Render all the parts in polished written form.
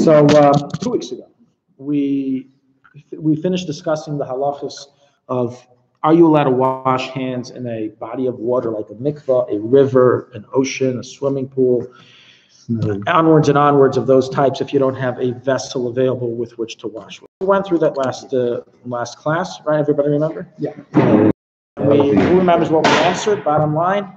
So 2 weeks ago, we finished discussing the halachas of are you allowed to wash hands in a body of water like a mikvah, a river, an ocean, a swimming pool, onwards and onwards of those types if you don't have a vessel available with which to wash. We went through that last class, right? Everybody remember? Yeah. Who remembers what we answered? Bottom line,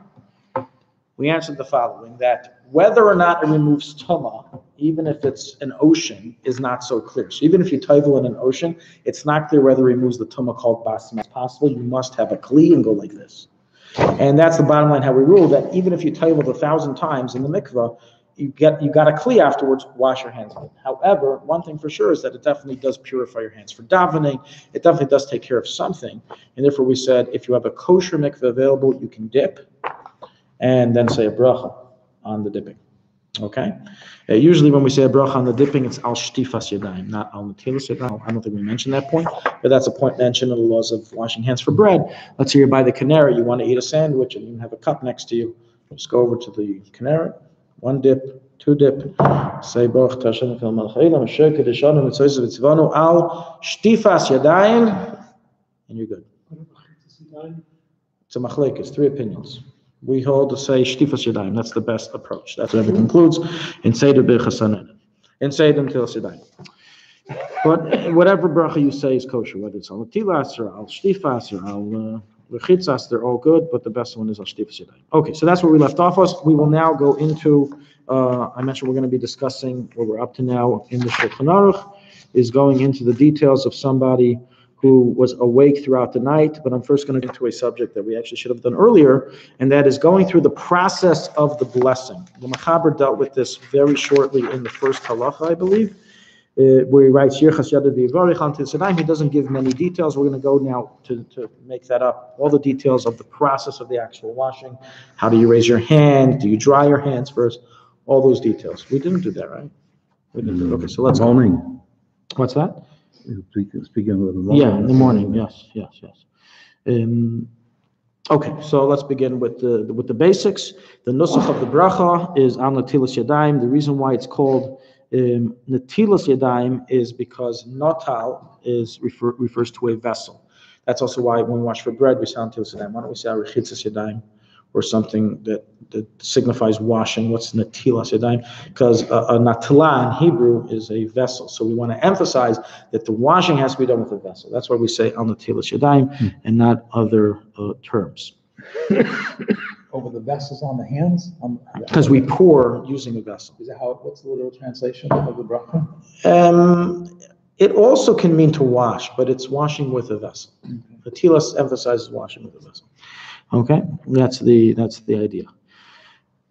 we answered the following, that whether or not it removes tumah, even if it's an ocean, is not so clear. So even if you tovel in an ocean, it's not clear whether it removes the tumah called basma. It's possible. You must have a kli and go like this. And that's the bottom line, how we rule that even if you tovel 1,000 times in the mikvah, you got a kli afterwards, wash your hands with it. However, one thing for sure is that it definitely does purify your hands for davening. It definitely does take care of something. And therefore we said, if you have a kosher mikvah available, you can dip and then say a bracha on the dipping. Okay? Usually when we say a bracha on the dipping, it's al shtifas yadayim, not al natilas yadayim. I don't think we mentioned that point, but that's a point mentioned in the laws of washing hands for bread. Let's say you're by the canary, you want to eat a sandwich and you have a cup next to you. Just go over to the canary, 1 dip, 2 dip, say baruch tashem kol malchayim, asher kedeshanu mitzoyz v'tzivanu al shtifas yadayim, and you're good. It's a machlek, it's 3 opinions. We hold to say shtifas yadayim. That's the best approach. That's what it concludes in Seder b'chasanen, in Seder natilas yadayim. But whatever bracha you say is kosher, whether it's al natilas or al shtifas or al lechitzas, they're all good. But the best one is al shtifas yadayim. Okay, so that's where we left off. We will now go into. I mentioned we're going to be discussing what we're up to now in the Shulchan Aruch, is going into the details of somebody who was awake throughout the night, but I'm first going to get into a subject that we actually should have done earlier, and that is going through the process of the blessing. The Mechaber dealt with this very shortly in the first halacha, I believe, where he writes, he doesn't give many details. We're going to go now to make that up, all the details of the process of the actual washing. How do you raise your hand? Do you dry your hands first? All those details. We didn't do that, right? We didn't do it. Okay, so let's... Morning. What's that? Speaking of the morning. Yeah, in the morning. Yes. Okay, so let's begin with the basics. The nusach of the bracha is al natilas yadayim. The reason why it's called natilas yadayim is because natal refers to a vessel. That's also why when we wash for bread we say al natilas yadayim. Why don't we say al rechitzas yadayim or something that signifies washing? What's natilas yadayim? Because a natila in Hebrew is a vessel. So we want to emphasize that the washing has to be done with a vessel. That's why we say al natilas yadayim and not other terms. Over the vessels on the hands? Because we pour using a vessel. Is that what's the literal translation of the bracha? It also can mean to wash, but it's washing with a vessel. Natilas emphasizes washing with a vessel. Okay, that's the idea.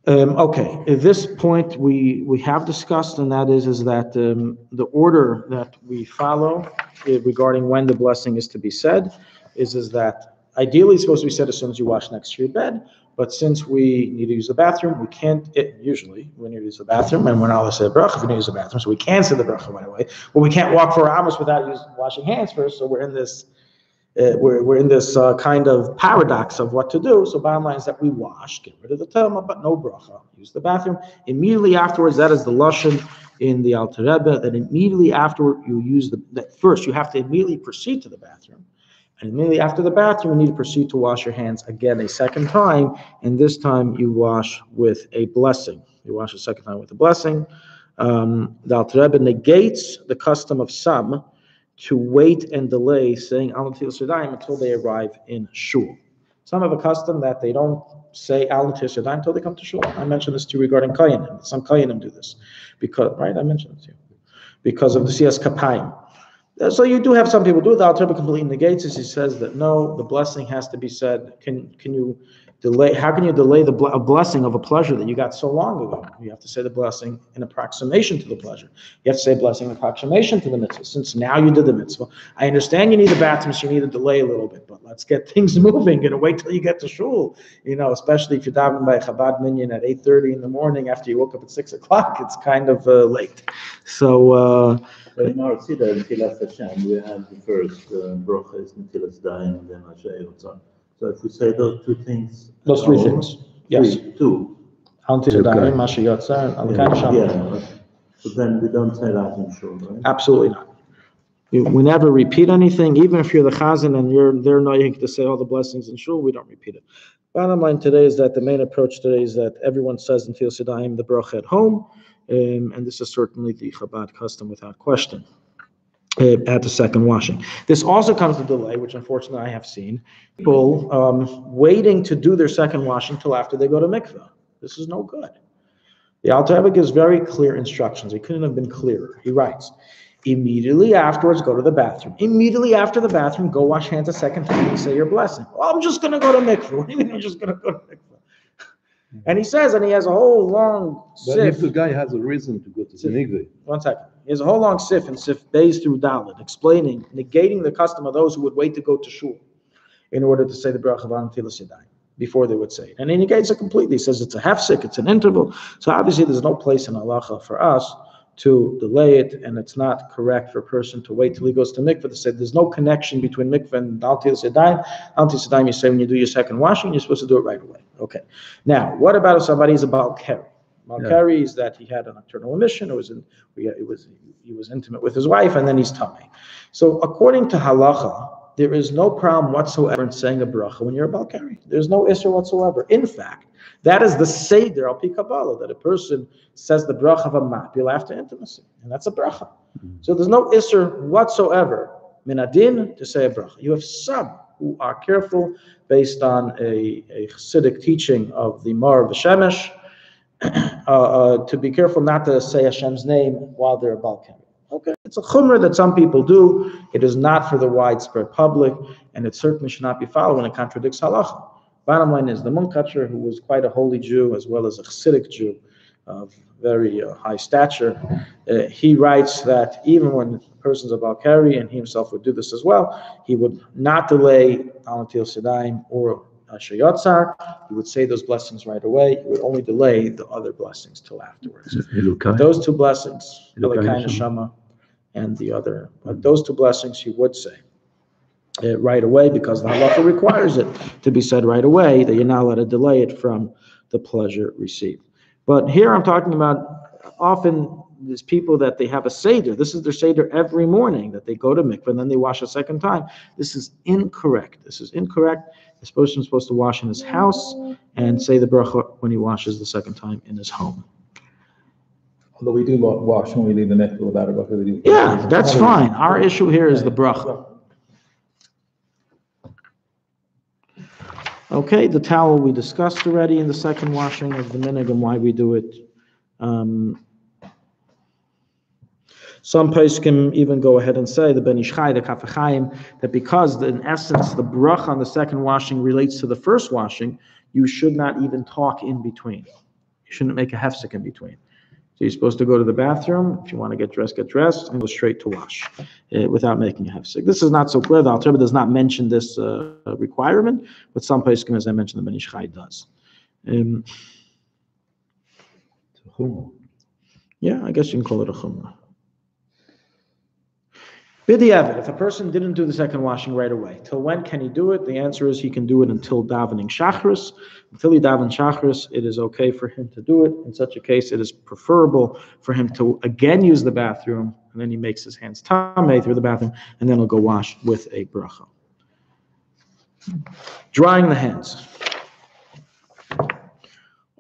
Okay, at this point we have discussed, and that is that the order that we follow regarding when the blessing is to be said is that ideally it's supposed to be said as soon as you wash next to your bed, but since we need to use the bathroom, we can't. Usually we need to use the bathroom, and we're not allowed to say the bracha if we need to use the bathroom, so we can say the bracha right away. But we can't walk for hours without washing hands first, so we're in this. We're in this kind of paradox of what to do. So bottom line is that we wash, get rid of the tumah, but no bracha. Use the bathroom. Immediately afterwards, that is the lashon in the Alter Rebbe, that immediately afterward you use that first you have to immediately proceed to the bathroom. And immediately after the bathroom, you need to proceed to wash your hands again a second time. And this time you wash with a blessing. You wash a second time with a blessing. The Alter Rebbe negates the custom of some to wait and delay saying al natilas yadayim until they arrive in shul. Some have a custom that they don't say al natilas yadayim until they come to shul. I mentioned this to you regarding koyanim. Some koyanim do this because, right? I mentioned it to you because of the siyas kapayim. So you do have some people do it. The Alter Rebbe completely negates this. He says that no, the blessing has to be said. Can you delay? How can you delay a blessing of a pleasure that you got so long ago? You have to say the blessing in approximation to the pleasure. You have to say blessing in approximation to the mitzvah. Since now you did the mitzvah, I understand you need the bathroom, so you need to delay a little bit. But let's get things moving and wait till you get to shul. Especially if you're davening by a Chabad minyan at 8:30 in the morning after you woke up at 6 o'clock, it's kind of late. So. But in our Siddur, Natilas Hashem, we have the first bracha is Natilas Yadayim, and then Hashem. So if we say those 2 things, those 3 things, yes, 2. Al natilas yadayim, Masha Yotzar, Al Kan Sham. So then we don't say that in Shiur, right? Absolutely not. We never repeat anything, even if you're the chazan and they're knowing to say all the blessings in Shiur, we don't repeat it. Bottom line today is that the main approach today is that everyone says in Netilas Yadayim the bracha at home, and this is certainly the Chabad custom without question. At the second washing. This also comes to delay, which unfortunately I have seen. People waiting to do their second washing till after they go to mikveh. This is no good. The Alter Rebbe gives very clear instructions. He couldn't have been clearer. He writes, immediately afterwards, go to the bathroom. Immediately after the bathroom, go wash hands a second time and say your blessing. Well, I'm just going to go to mikveh. What do you mean I'm just going to go to mikveh? And he says, and he has a whole long But sif. if the guy has a reason to go to the mikveh. 1 second. He has a whole long sif and sif Beis through Dalet, explaining, negating the custom of those who would wait to go to shul in order to say the bracha of Netilas Yadayim before they would say it. And he negates it completely. He says it's a hefsek, it's an interval. So obviously there's no place in halacha for us to delay it, and it's not correct for a person to wait till he goes to mikveh to say there's no connection between mikveh and Netilas Yadayim. Netilas Yadayim, you say when you do your second washing, you're supposed to do it right away. Okay. Now, what about if somebody is a Baal Keri? Malkari is that he had a nocturnal emission. He was intimate with his wife, and then he's tummy. So according to halacha, there is no problem whatsoever in saying a bracha when you're a Malkari. There's no issue whatsoever. In fact, that is the seder al pi Kabbalah, that a person says the bracha of a mapil after intimacy, and that's a bracha. So there's no issur whatsoever min adin to say a bracha. You have some who are careful based on a Chassidic teaching of the Mar of the Shemesh, to be careful not to say Hashem's name while they're a Baal Keri. Okay, it's a chumrah that some people do. It is not for the widespread public, and it certainly should not be followed when it contradicts halacha. Bottom line is the Munkatcher, who was quite a holy Jew as well as a Chassidic Jew of very high stature, he writes that even when a person's a Baal Keri, and he himself would do this as well, he would not delay Netilas Yadayim or Shayotzar. He would say those blessings right away. He would only delay the other blessings till afterwards. Those two blessings, Elokai Neshama, and the other, but those two blessings he would say right away, because the halacha requires it to be said right away, that you're not allowed to delay it from the pleasure received. But here I'm talking about often there's people that they have a seder. This is their seder every morning, that they go to mikveh and then they wash a second time. This is incorrect. This is incorrect. This person is supposed to wash in his house and say the bracha when he washes the second time in his home. Although we do wash when we leave the mikveh without a bracha. Yeah, that's fine. Our issue here is the bracha. Okay, the towel we discussed already in the second washing of the minhag and why we do it. Some poskim even go ahead and say, the Ben Ish Chai, the Kaf HaChaim, that because in essence the bracha on the second washing relates to the first washing, you should not even talk in between. You shouldn't make a hefsek in between. So you're supposed to go to the bathroom. If you want to get dressed, and go straight to wash without making a hefsek. This is not so clear. The Alter Rebbe does not mention this requirement, but some poskim, as I mentioned, the Ben Ish Chai does. Yeah, I guess you can call it a chumrah. B'diavad, if a person didn't do the second washing right away, till when can he do it? The answer is he can do it until davening shachris. Until he davens shachris, it is okay for him to do it. In such a case, it is preferable for him to again use the bathroom, and then he makes his hands tameh through the bathroom, and then he'll go wash with a bracha. Drying the hands.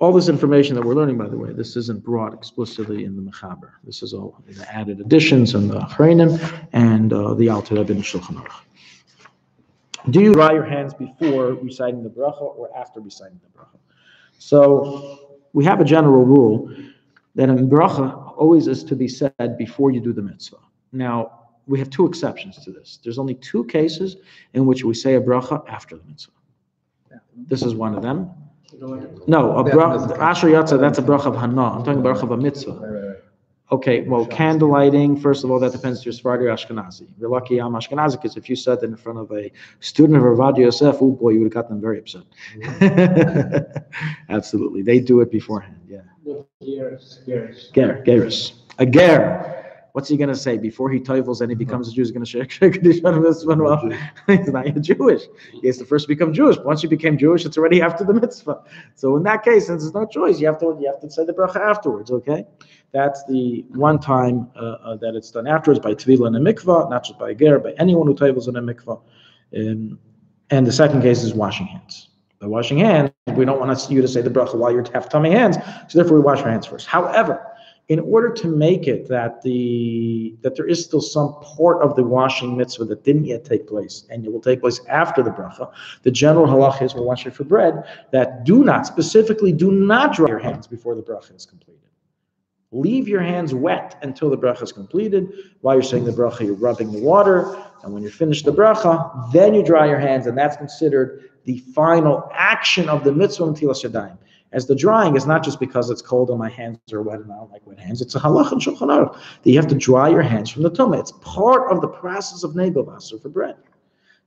All this information that we're learning, by the way, this isn't brought explicitly in the Mechaber. This is all the added additions in the Achreinim and the Alter Rebbe in Shulchan Aruch. Do you dry your hands before reciting the bracha or after reciting the bracha? So we have a general rule that a bracha always is to be said before you do the mitzvah. Now, we have two exceptions to this. There's only two cases in which we say a bracha after the mitzvah. This is one of them. No, a bracha, Asher Yatza, that's a bracha of Hana. I'm talking bracha of a mitzvah. Okay, well, candle lighting, first of all, that depends if you're Sephardi or Ashkenazi. You're lucky I'm Ashkenazi, because if you said that in front of a student of Rabbi Yosef, oh boy, you would have got them very upset. Absolutely. They do it beforehand, yeah. Geras. A ger. What's he going to say before he tovels and he becomes a Jew? He's going to share Kedusha of this one. Well, he's not yet Jewish. He has to first become Jewish. Once you became Jewish, it's already after the mitzvah. So in that case, since there's no choice, you have to say the bracha afterwards. Okay, that's the one time that it's done afterwards by tefillah in a mikvah, not just by a ger, by anyone who tovels in a mikvah. And the second case is washing hands. By washing hands, we don't want you to say the bracha while you have tummy hands, so therefore we wash our hands first. However, in order to make it that there is still some part of the washing mitzvah that didn't yet take place, and it will take place after the bracha, the general halacha is, we're washing for bread, that do not dry your hands before the bracha is completed. Leave your hands wet until the bracha is completed. While you're saying the bracha, you're rubbing the water, and when you finish the bracha, then you dry your hands, and that's considered the final action of the mitzvah netilas yadayim. As the drying is not just because it's cold and my hands are wet and I don't like wet hands. It's a halacha and shulchan aruch that you have to dry your hands from the tumah. It's part of the process of negel vaser for bread.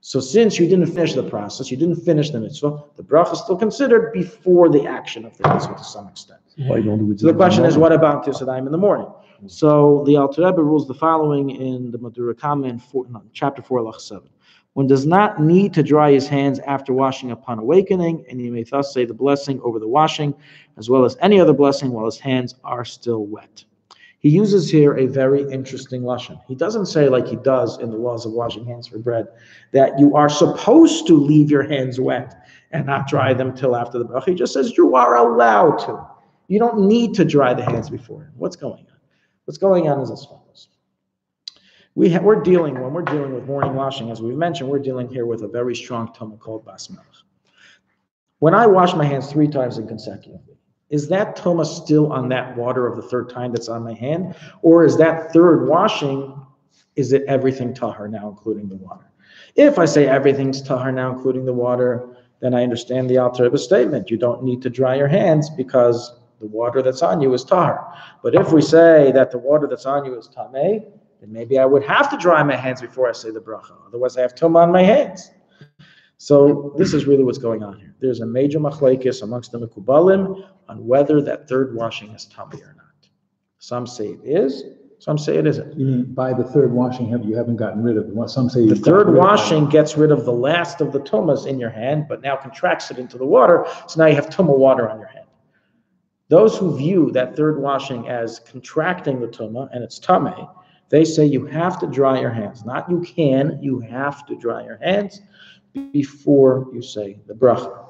So since you didn't finish the process, you didn't finish the mitzvah, the bracha is still considered before the action of the mitzvah to some extent. Why don't we do So the question is, what about netilas yadayim in the morning? So the Alter Rebbe rules the following in the Madura Kama in chapter 4, Halacha 7. One does not need to dry his hands after washing upon awakening, and he may thus say the blessing over the washing, as well as any other blessing while his hands are still wet. He uses here a very interesting lashon. He doesn't say, like he does in the laws of washing hands for bread, that you are supposed to leave your hands wet and not dry them till after the bracha. He just says you are allowed to. You don't need to dry the hands before. What's going on? What's going on is as follows. When we're dealing with morning washing, as we've mentioned, we're dealing here with a very strong tumah called bas melech. When I wash my hands 3 times consecutively, is that tumah still on that water of the third time that's on my hand? Or is that third washing, is it everything tahar now, including the water? If I say everything's tahar now, including the water, then I understand the Alter Rebbe statement. You don't need to dry your hands because the water that's on you is tahar. But if we say that the water that's on you is tameh, then maybe I would have to dry my hands before I say the bracha. Otherwise, I have tumah on my hands. So this is really what's going on here. There's a major machlekes amongst the mekubalim on whether that third washing is tameh or not. Some say it is. Some say it isn't. You mean by the third washing, you haven't gotten rid of it? Some say the third washing gets rid of the last of the tumahs in your hand, but now contracts it into the water. So now you have tumah water on your hand. Those who view that third washing as contracting the tumah and it's tameh, they say you have to dry your hands. Not you can, you have to dry your hands before you say the bracha.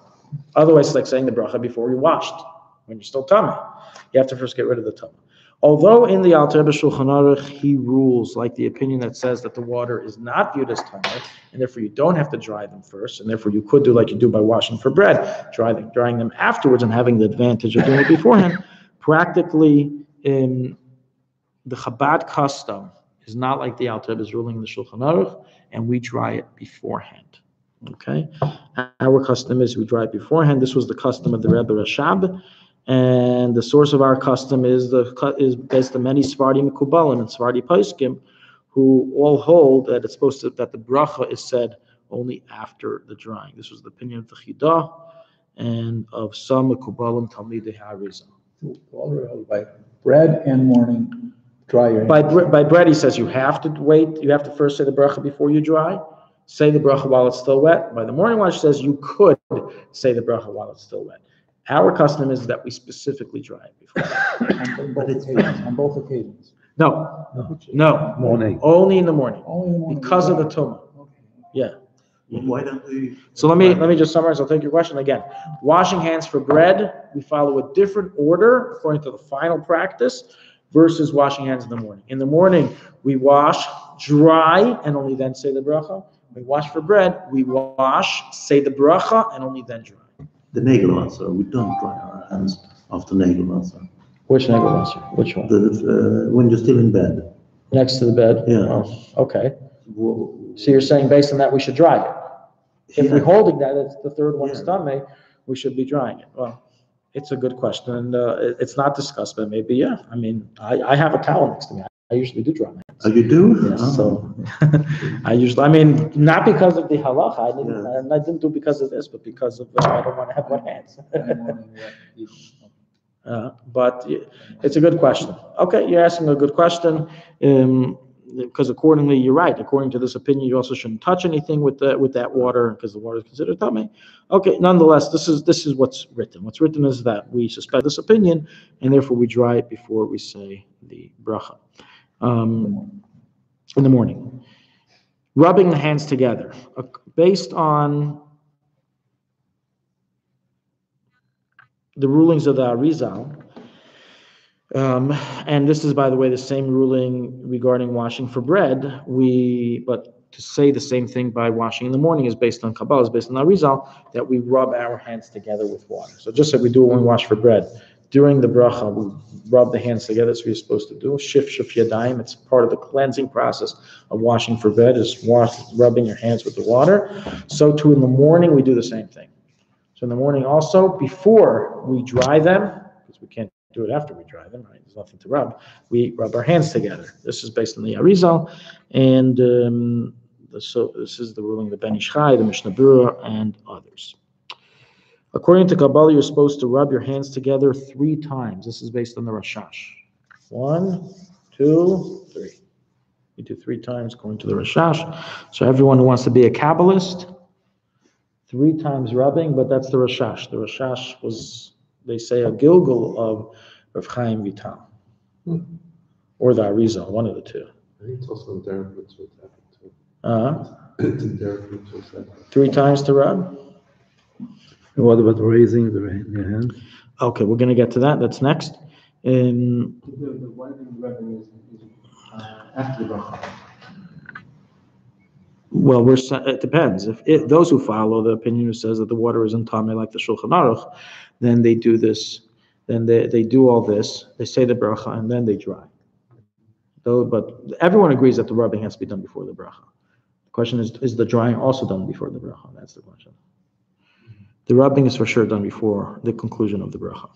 Otherwise, it's like saying the bracha before you washed, when you're still tameh. You have to first get rid of the tumah. Although in the Alter Rebbe Shulchan Aruch, he rules like the opinion that says that the water is not viewed as tameh, and therefore you don't have to dry them first, and therefore you could do like you do by washing for bread, drying them afterwards and having the advantage of doing it beforehand. Practically, the Chabad custom is not like the Alter Rebbe's ruling in the Shulchan Aruch, and we dry it beforehand. Okay, our custom is we dry it beforehand. This was the custom of the Rebbe Rashab, and the source of our custom is based on many Sephardi Mekubalim and Sephardi Poskim, who all hold that it's supposed to that the bracha is said only after the drying. This was the opinion of the Chidah and of some Mekubalim Talmidei HaArizal. By bread and morning. Dry your hands. By bread, he says you have to wait. You have to first say the bracha before you dry. Say the bracha while it's still wet. By the morning wash, says you could say the bracha while it's still wet. Our custom is that we specifically dry it before. On both occasions. No. Morning. Only in the morning. Only in the morning. Because of the tumah. Okay. Yeah. Why don't we? So let me just summarize. I'll take your question again. Washing hands for bread, we follow a different order according to the final practice versus washing hands in the morning. In the morning, we wash, dry, and only then say the bracha. We wash for bread, we wash, say the bracha, and only then dry. The negel vaser, we don't dry our hands after negel vaser. Which negel vaser? Which one? When you're still in bed. Next to the bed? Yeah. Oh, okay. So you're saying based on that we should dry it? If we're holding that, it's the third one is tameh, we should be drying it. Well, it's a good question, and it's not discussed, but maybe, yeah. I mean, I have a towel next to me. I usually do dry my hands. Oh, you do? Yes, so I mean, not because of the halacha. I didn't do it because of this, but because of I don't want to have wet hands. But it's a good question. Okay, you're asking a good question. Because accordingly, you're right. According to this opinion, you also shouldn't touch anything with that water because the water is considered tummy. Okay, nonetheless, this is what's written. What's written is that we suspect this opinion, and therefore we dry it before we say the bracha in the morning. Rubbing the hands together, based on the rulings of the Arizal. And this is, by the way, the same ruling regarding washing for bread. But to say the same thing by washing in the morning is based on Kabbalah, is based on Arizal, that we rub our hands together with water. So just like we do when we wash for bread, during the bracha, we rub the hands together. That's what you're supposed to do. Shif yadayim. It's part of the cleansing process of washing for bread, is rubbing your hands with the water. So too in the morning, we do the same thing. So in the morning also, before we dry them, because we can't do it after we dry them, right? There's nothing to rub. We rub our hands together. This is based on the Arizal, and so this is the ruling of the Ben Ish Chai, the Mishnah Berurah, and others. According to Kabbalah, you're supposed to rub your hands together 3 times. This is based on the Rashash. 1, 2, 3. You do 3 times according to the Rashash. So everyone who wants to be a Kabbalist, 3 times rubbing, but that's the Rashash. The Rashash was, they say, a Gilgal of Rav Chaim Vital, or the Arizal, one of the two. I think it's also in Derek Mitzvot too. It's in Derek Mitzvot. 3 times to rub. And what about raising your hand? Okay, we're going to get to that. That's next. The wiping rubbing is after the bracha. Well, it depends. If those who follow the opinion who says that the water is in Tameh, like the Shulchan Aruch, then they do this. Then they do all this. They say the bracha and then they dry. But everyone agrees that the rubbing has to be done before the bracha. The question is the drying also done before the bracha? That's the question. The rubbing is for sure done before the conclusion of the bracha.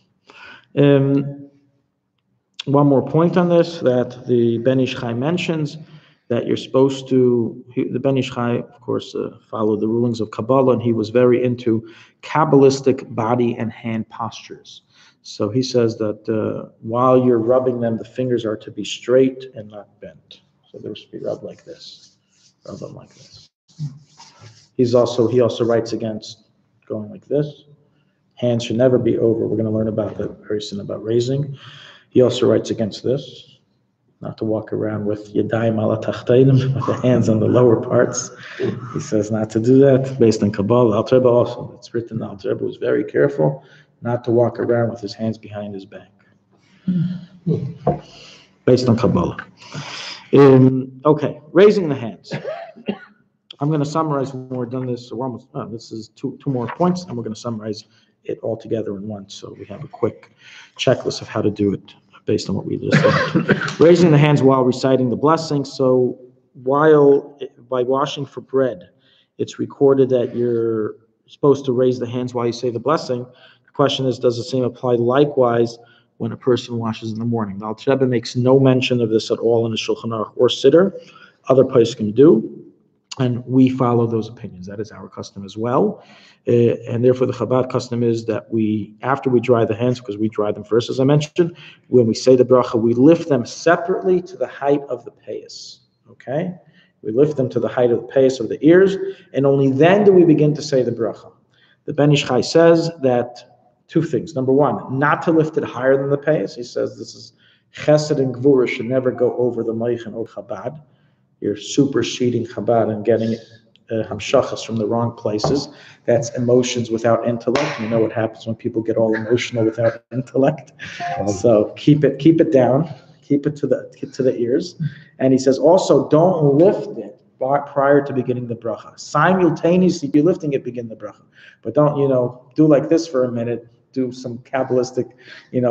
One more point on this, that the Ben Ish Chai mentions, that you're supposed to, the Ben Ish Chai, of course, followed the rulings of Kabbalah, and he was very into Kabbalistic body and hand postures. So he says that while you're rubbing them, the fingers are to be straight and not bent. So they're supposed to be rubbed like this. Rub them like this. He also writes against going like this. Hands should never be over. We're going to learn about that very soon, about raising. He also writes against this, not to walk around with yadayim ala tachtainim, with the hands on the lower parts. He says not to do that, based on Kabbalah. Alter Rebbe also, it's written, Alter Rebbe was very careful not to walk around with his hands behind his back, based on Kabbalah. Okay, raising the hands. I'm going to summarize when we're done this. So we're almost, this is two more points, and we're going to summarize it all together in one. So we have a quick checklist of how to do it based on what we just learned. Raising the hands while reciting the blessing. So by washing for bread, it's recorded that you're supposed to raise the hands while you say the blessing. The question is, does the same apply likewise when a person washes in the morning? The Alter Rebbe makes no mention of this at all in the Shulchan Aruch or Siddur. Other poskim do. And we follow those opinions. That is our custom as well. And therefore, the Chabad custom is that after we dry the hands, because we dry them first, as I mentioned, when we say the bracha, we lift them separately to the height of the payas. Okay? We lift them to the height of the payas of the ears, and only then do we begin to say the bracha. The Ben Ish Chai says that 2 things. Number 1, not to lift it higher than the payas. He says this is chesed and gvura should never go over the moichin or Chabad. You're superseding Chabad and getting hamshachas from the wrong places. That's emotions without intellect. You know what happens when people get all emotional without intellect. So keep it down. Keep it to the ears. And he says also, don't lift it prior to beginning the bracha. Simultaneously, you're lifting it, begin the bracha. But don't, do like this for a minute. Do some Kabbalistic,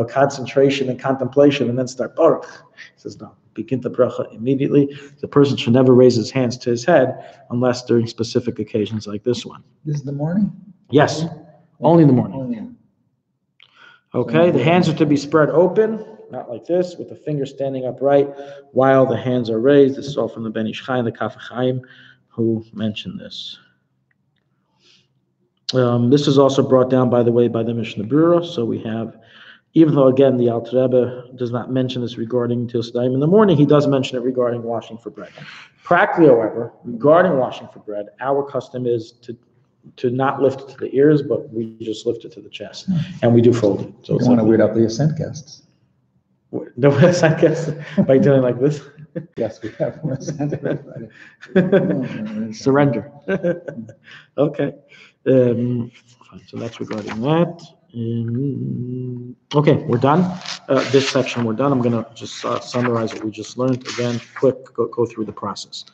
concentration and contemplation, and then start baruch. He says no. Begin the bracha immediately. The person should never raise his hands to his head unless during specific occasions like this one. This is the morning? Yes, only in the morning. Okay, the hands are to be spread open, not like this, with the fingers standing upright while the hands are raised. This is all from the Ben Ish Chai and the Kaf Chaim who mentioned this. This is also brought down, by the way, by the Mishnah Berurah. So we have Even though, again, the Alter Rebbe does not mention this regarding Netilas Yadayim in the morning, he does mention it regarding washing for bread. Practically, however, regarding washing for bread, our custom is to not lift it to the ears, but we just lift it to the chest, and we do fold it. So You don't want to weird out the ascent guests. No, I guess by doing like this. Yes, we have one ascent. Surrender. Okay. Fine. So that's regarding that. Okay, we're done. This section we're done. I'm going to just summarize what we just learned. Again, quick, go through the process.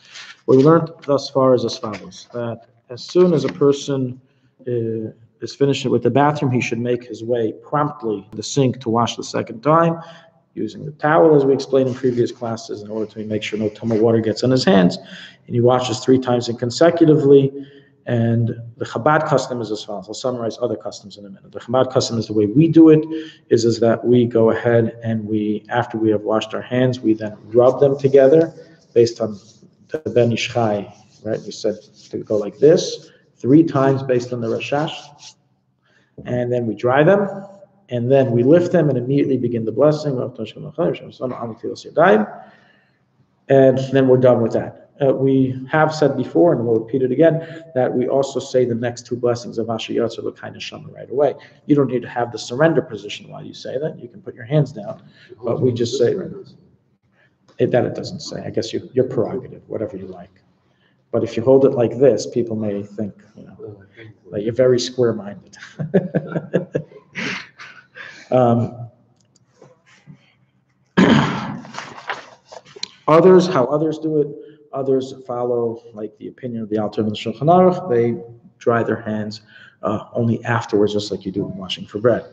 What we learned thus far is as follows: that as soon as a person is finished with the bathroom, he should make his way promptly to the sink to wash the second time, using the towel, as we explained in previous classes, in order to make sure no tumble water gets on his hands. And he washes 3 times consecutively. And the Chabad custom is as follows. I'll summarize other customs in a minute. The Chabad custom is the way we do it, is that we go ahead and after we have washed our hands, we then rub them together based on the Ben Ish Chai, right? We said to go like this, 3 times based on the Rashash. And then we dry them. And then we lift them and immediately begin the blessing. And then we're done with that. We have said before, and we'll repeat it again, that we also say the next 2 blessings of Asher Yotzer L'Kai Neshama right away. You don't need to have the surrender position while you say that. You can put your hands down. But we just say that it doesn't say. I guess your prerogative, whatever you like. But if you hold it like this, people may think, that you're very square-minded. How others do it, others follow like the opinion of the Alter Rebbe and the Shulchan Aruch. They dry their hands only afterwards, just like you do when washing for bread.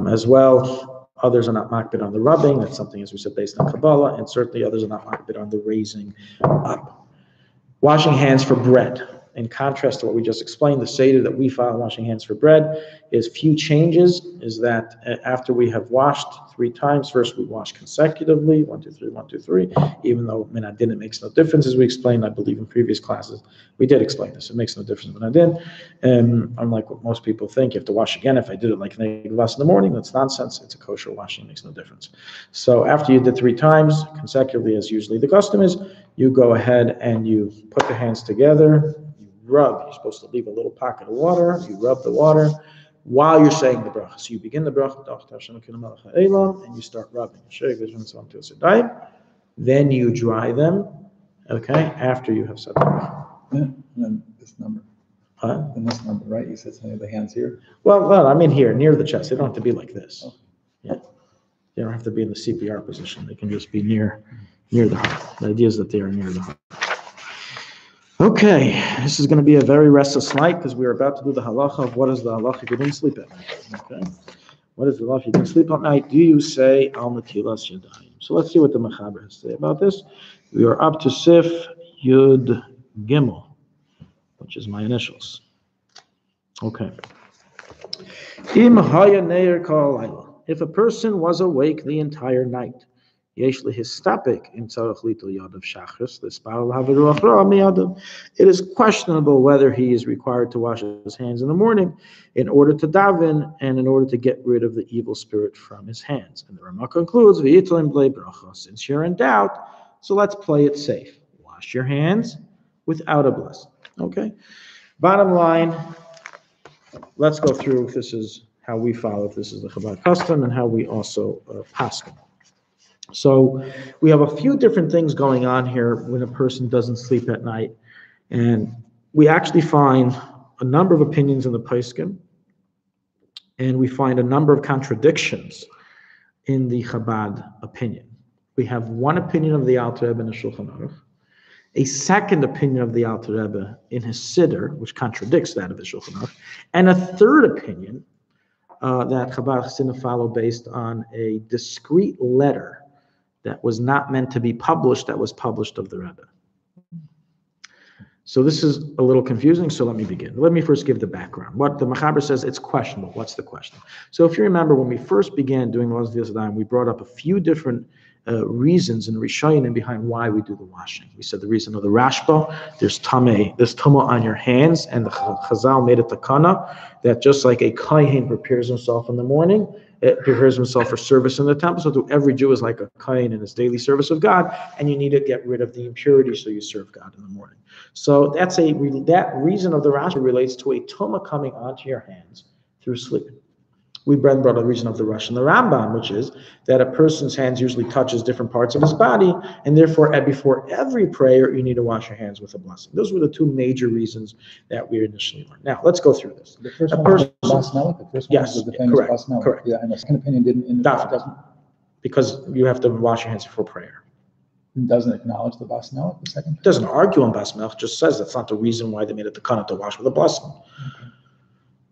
As well, others are not makbid on the rubbing. That's something, as we said, based on Kabbalah, and certainly others are not makbid on the raising up. Washing hands for bread. In contrast to what we just explained, the Seder that we follow washing hands for bread is few changes, is that after we have washed 3 times, first we wash consecutively, 1, 2, 3, 1, 2, 3, even though Minadin, it makes no difference, as we explained, I believe in previous classes. We did explain this, it makes no difference Minadin. Unlike what most people think, you have to wash again. If I did it like Negvas in the morning, that's nonsense. It's a kosher washing, it makes no difference. So after you did 3 times, consecutively, as usually the custom is, you go ahead and you put the hands together, rub. You're supposed to leave a little pocket of water. You rub the water while you're saying the bracha. So you begin the bracha, and you start rubbing. Then you dry them, okay, after you have said the bracha. Yeah, and then this number. And this number, right? You said something of the hands here? Well, I mean here, near the chest. They don't have to be like this. Oh. Yeah. They don't have to be in the CPR position. They can just be near the heart. The idea is that they are near the heart. Okay, this is going to be a very restless night because we're about to do the halacha of what is the halacha if you didn't sleep at night. Okay, what is the halacha if you didn't sleep at night? Do you say al netilas yadayim? So let's see what the Mechaber has to say about this. We are up to Sif Yud Gimel, which is my initials. Okay. Im haya neir kol layla. If a person was awake the entire night, it is questionable whether he is required to wash his hands in the morning in order to daven and in order to get rid of the evil spirit from his hands. And the Rama concludes, since you're in doubt, so let's play it safe. Wash your hands without a blessing. Okay? Bottom line, let's go through if this is how we follow, if this is the Chabad custom, and how we also paskin. So we have a few different things going on here when a person doesn't sleep at night. And we actually find a number of opinions in the Poskim, and we find a number of contradictions in the Chabad opinion. We have one opinion of the Alter Rebbe in the Shulchan Aruch, a second opinion of the Alter Rebbe in his Siddur, which contradicts that of the Shulchan Aruch, and a third opinion that Chabad Chassidim follow based on a discrete letter that was not meant to be published, that was published of the Rebbe. So this is a little confusing, so let me begin. Let me first give the background. What the Mechaber says, it's questionable. What's the question? So if you remember, when we first began doing Laws Netilas Yadayim, we brought up a few different reasons and rishonim behind why we do the washing. We said the reason of the Rashba, there's tumah on your hands, and the Chazal made a takana that just like a kohen prepares himself in the morning, prepares himself for service in the temple. So to every Jew is like a kohen in his daily service of God, and you need to get rid of the impurity so you serve God in the morning. So that reason of the Rashi relates to a tuma coming onto your hands through sleeping. We brought a reason of the Rosh and the Rambam, which is that a person's hands usually touches different parts of his body, and therefore, before every prayer, you need to wash your hands with a blessing. Those were the two major reasons that we initially learned. Now, let's go through this. The first one was the Bas Melech. The first one was the famous correct, Bas Melech. correct. Yeah, and the second opinion didn't doesn't Because you have to wash your hands before prayer. acknowledge the Bas Melech. The second It doesn't argue on Bas Melech, just says that's not the reason why they made it the Kana to wash with a blessing. Okay.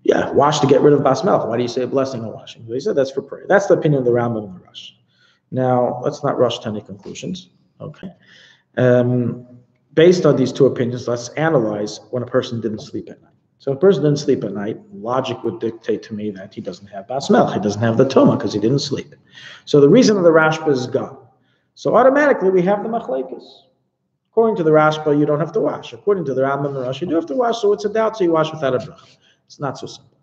Yeah, wash to get rid of Bas Melech. Why do you say a blessing on washing? They said that's for prayer. That's the opinion of the Rambam and the Rosh. Now, let's not rush to any conclusions. Okay. Based on these two opinions, let's analyze when a person didn't sleep at night. So if a person didn't sleep at night, logic would dictate to me that he doesn't have Bas Melech. He doesn't have the Tuma because he didn't sleep. So the reason of the Rashba is gone. So automatically we have the Machlekes. According to the Rashba, you don't have to wash. According to the Rambam and the Rosh, you do have to wash. So it's a doubt, so you wash without a bracha. It's not so simple.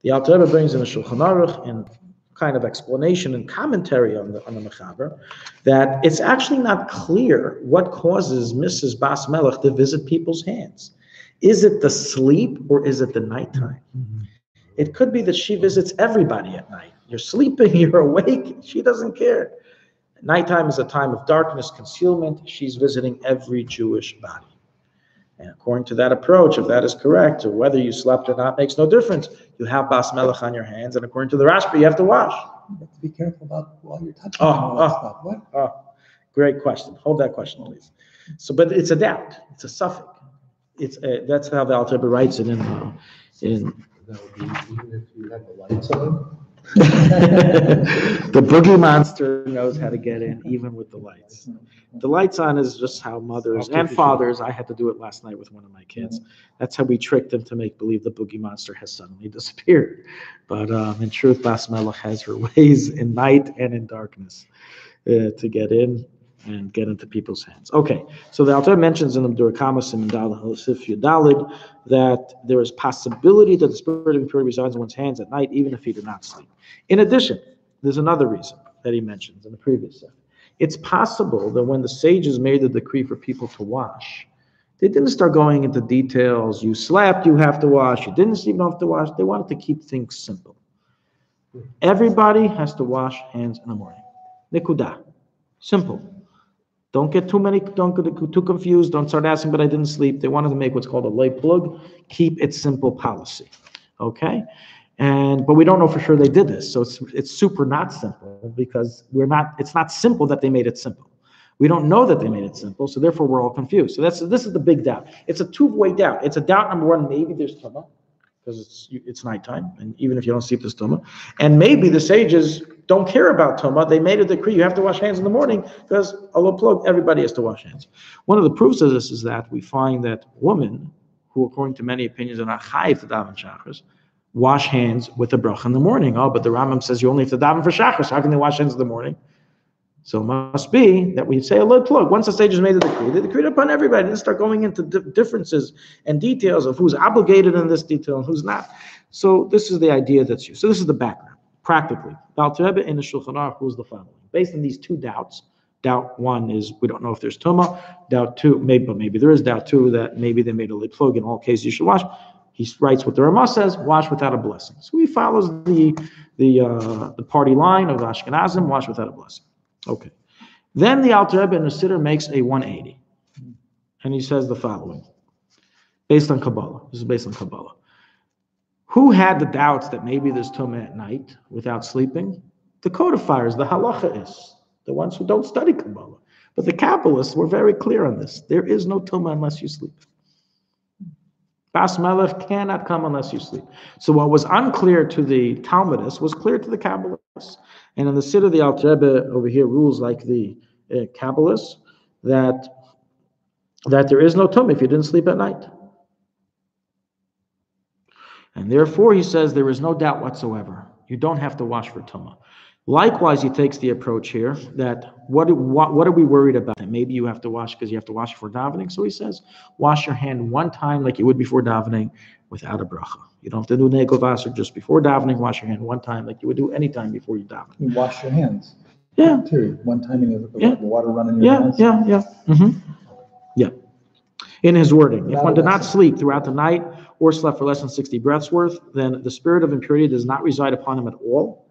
The Alter Rebbe brings in the Shulchan Aruch in kind of explanation and commentary on the Mechaber that it's actually not clear what causes Mrs. Bas Melech to visit people's hands. Is it the sleep or is it the nighttime? Mm-hmm. It could be that she visits everybody at night. You're sleeping, you're awake, she doesn't care. Nighttime is a time of darkness, concealment. She's visiting every Jewish body. And according to that approach, if that is correct, or whether you slept or not makes no difference. You have Bas Melech on your hands, and according to the Rashba, you have to wash. You have to be careful about while you're touching all that stuff. What? Great question. Hold that question, please. So, but it's a doubt. It's a suffix. That's how the Alter Rebbe writes it in. That would be even if you have the lights on. The boogie monster knows how to get in even with the lights. The lights on is just how mothers and fathers, I had to do it last night with one of my kids. That's how we tricked them to make believe the boogie monster has suddenly disappeared. But in truth, Bas Melech has her ways in night and in darkness to get in and get into people's hands. Okay, so the Alter mentions in the Durakamas and Sif Yudalid that there is possibility that the spirit of impurity resides in one's hands at night, even if he did not sleep. In addition, there's another reason that he mentions in the previous set. It's possible that when the sages made the decree for people to wash, they didn't start going into details. You slept, you have to wash. You didn't sleep, you don't have to wash. They wanted to keep things simple. Everybody has to wash hands in the morning. Nikudah. Simple. Don't get too confused. Don't start asking, but I didn't sleep. They wanted to make what's called a lay plug. Keep it simple policy. Okay? But we don't know for sure they did this. So it's super not simple because it's not simple that they made it simple. We don't know that they made it simple, so therefore we're all confused. So this is the big doubt. It's a two-way doubt. It's a doubt number one, maybe there's Tumah, because it's nighttime, and even if you don't sleep, there's Tumah. And maybe the sages don't care about Tumah. They made a decree, you have to wash hands in the morning, because Allah plug, everybody has to wash hands. One of the proofs of this is that we find that women, who according to many opinions are not chayiv to daven shachris, wash hands with a bracha in the morning. Oh, but the Rambam says you only have to daven for shachris. How can they wash hands in the morning? So it must be that we say a little plug. Once the sages made the decree, they decreed upon everybody. They didn't start going into differences and details of who's obligated in this detail and who's not. So this is the idea that's used. So this is the background. Practically, the Alter Rebbe in the Shulchan Aruch rules the following. Based on these two doubts, doubt one is we don't know if there's Tumah. Doubt two, maybe there is. Doubt two, that maybe they made a little plug. In all cases, you should wash. He writes what the Ramah says, wash without a blessing. So he follows the party line of the Ashkenazim, wash without a blessing. Okay. Then the Alter Rebbe in the Siddur makes a 180. And he says the following, based on Kabbalah. This is based on Kabbalah. Who had the doubts that maybe there's Tumah at night without sleeping? The codifiers, the halachaists, the ones who don't study Kabbalah. But the Kabbalists were very clear on this. There is no Tumah unless you sleep. Bas Melech cannot come unless you sleep. So what was unclear to the Talmudists was clear to the Kabbalists. And in the Siddur, the Alter Rebbe over here rules like the Kabbalists that there is no Tumah if you didn't sleep at night. And therefore, he says there is no doubt whatsoever. You don't have to wash for Tumah. Likewise, he takes the approach here that what are we worried about? That maybe you have to wash because you have to wash before davening. So he says, wash your hand one time like you would before davening without a bracha. You don't have to do negel vaser just before davening. Wash your hand one time like you would do any time before you daven. You wash your hands. Yeah. Period. One time and you let Yeah. the water run in your hands. Yeah. Yeah. In his wording, if one did not sleep throughout the night or slept for less than 60 breaths worth, then the spirit of impurity does not reside upon him at all.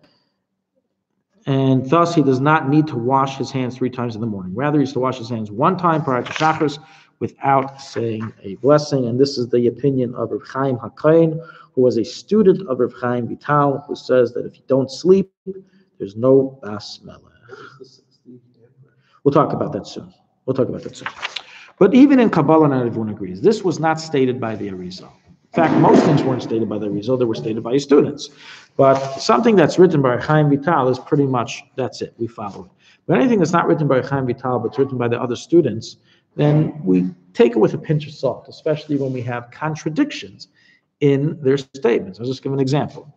And thus he does not need to wash his hands 3 times in the morning. Rather, he's to wash his hands 1 time prior to Shacharis without saying a blessing. And this is the opinion of Rav Chaim HaKohen, who was a student of Rav Chaim Vital, who says that if you don't sleep, there's no bas melech. We'll talk about that soon. But even in Kabbalah, not everyone agrees. This was not stated by the Arizal. In fact, most things weren't stated by the Arizal, they were stated by his students. But something that's written by Chaim Vital is pretty much, that's it, we follow it. But anything that's not written by Chaim Vital, but it's written by the other students, then we take it with a pinch of salt, especially when we have contradictions in their statements. I'll just give an example.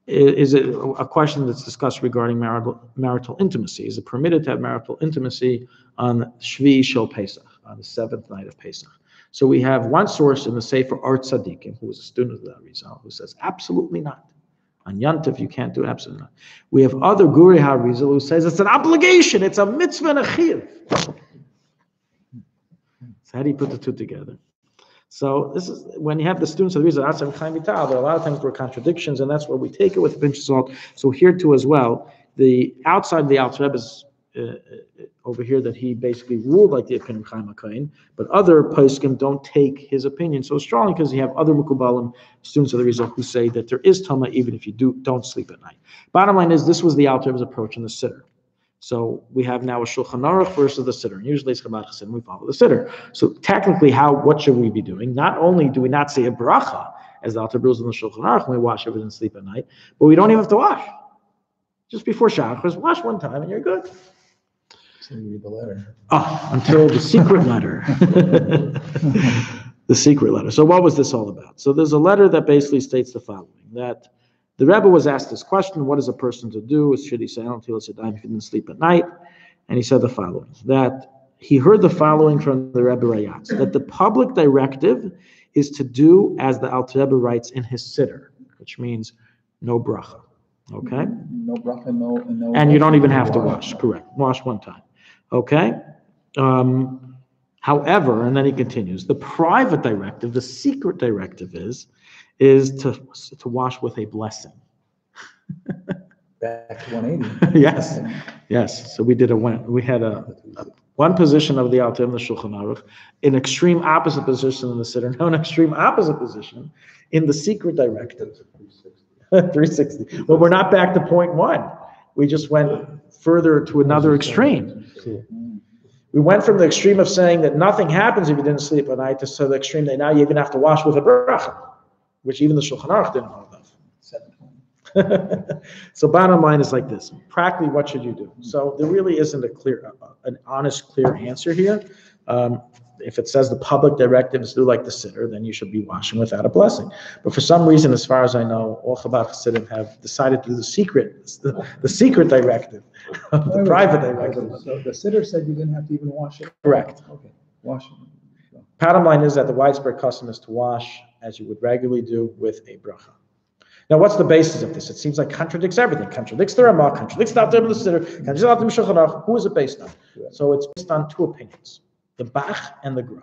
Is it a question that's discussed regarding marital intimacy? Is it permitted to have marital intimacy on Shvi Shel Pesach, on the 7th night of Pesach? So we have one source in the Sefer Art Tzadikim, who was a student of the Arizal, who says absolutely not. On Yantif, you can't do it, absolutely not. We have other Gurei HaArizal who says it's an obligation, it's a mitzvah and a chiyuv. So how do you put the two together? So this is when you have the students of the Arizal outside of Chaim Vital, there are a lot of times there are contradictions, and that's where we take it with a pinch of salt. So here too as well, the outside of the Alter Rebbe is over here that he basically ruled like the opinion of Chaim HaKohen, but other poskim don't take his opinion so strongly because you have other Mukubalim, students of the Arizal, who say that there is Tama even if you don't sleep at night. Bottom line is this was the Alter Rebbe's approach in the Siddur. So we have now a Shulchan Aruch versus the Siddur. And usually it's Chabad Chassid, we follow the Siddur. So technically, what should we be doing? Not only do we not say a bracha, as the Alter Rebbe rules in the Shulchan Aruch, when we wash everything and sleep at night, but we don't even have to wash. Just before Shacharis, wash 1 time and you're good. So you read the letter. Until the secret letter. The secret letter. So what was this all about? So there's a letter that basically states the following, that the Rebbe was asked this question, what is a person to do? Should he say, I don't feel it's a dime if he didn't sleep at night? And he said the following, that he heard the following from the Rebbe Rayatz, that the public directive is to do as the Alter Rebbe writes in his Siddur, which means no bracha. Okay? No bracha, no. And you don't even have to wash, correct. Wash 1 time. Okay? However, and then he continues, the private directive, the secret directive is to wash with a blessing. Back to 180. Yes. So we had one position of the Alter Rebbe in the Shulchan Aruch, an extreme opposite position in the Siddur, now an extreme opposite position in the secret directive. 360. Well, we're not back to point 1. We just went further to another extreme. We went from the extreme of saying that nothing happens if you didn't sleep at night to the extreme that now you even have to wash with a bracha, which even the Shulchan Aruch didn't know about. So bottom line is like this. Practically, what should you do? So there really isn't an honest, clear answer here. If it says the public directive is to do like the Siddur, then you should be washing without a blessing. But for some reason, as far as I know, all Chabad Chassidim have decided to do the secret directive, the private directive. So the Siddur said you didn't have to even wash it? Correct. Okay, wash it. Bottom line is that the widespread custom is to wash as you would regularly do with a bracha. Now, what's the basis of this? It seems like contradicts everything. Contradicts the Ramah, contradicts the Alter Rebbe, the Siddur, contradicts the Alter Rebbe Shulchan Aruch. Who is it based on? So it's based on 2 opinions. The Bach and the Gra.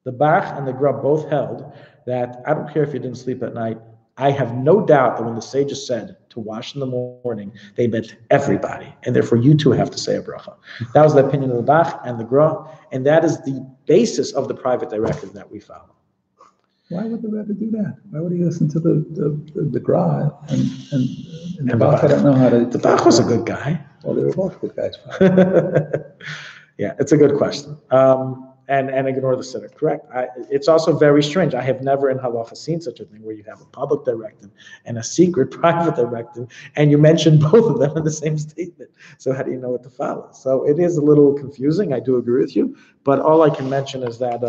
The Bach and the Gra both held that I don't care if you didn't sleep at night. I have no doubt that when the sages said to wash in the morning, they meant everybody, and therefore you too have to say a bracha. That was the opinion of the Bach and the Gra, and that is the basis of the private directive that we follow. Why would the Rebbe do that? Why would he listen to the Gra and the Bach? I don't know how to. The Bach was a good guy. Well, they were both good guys. Yeah, it's a good question. and ignore the siddur. Correct. It's also very strange. I have never in halacha seen such a thing where you have a public directive and a secret private directive, and you mention both of them in the same statement. So how do you know what to follow? So it is a little confusing. I do agree with you, but all I can mention is that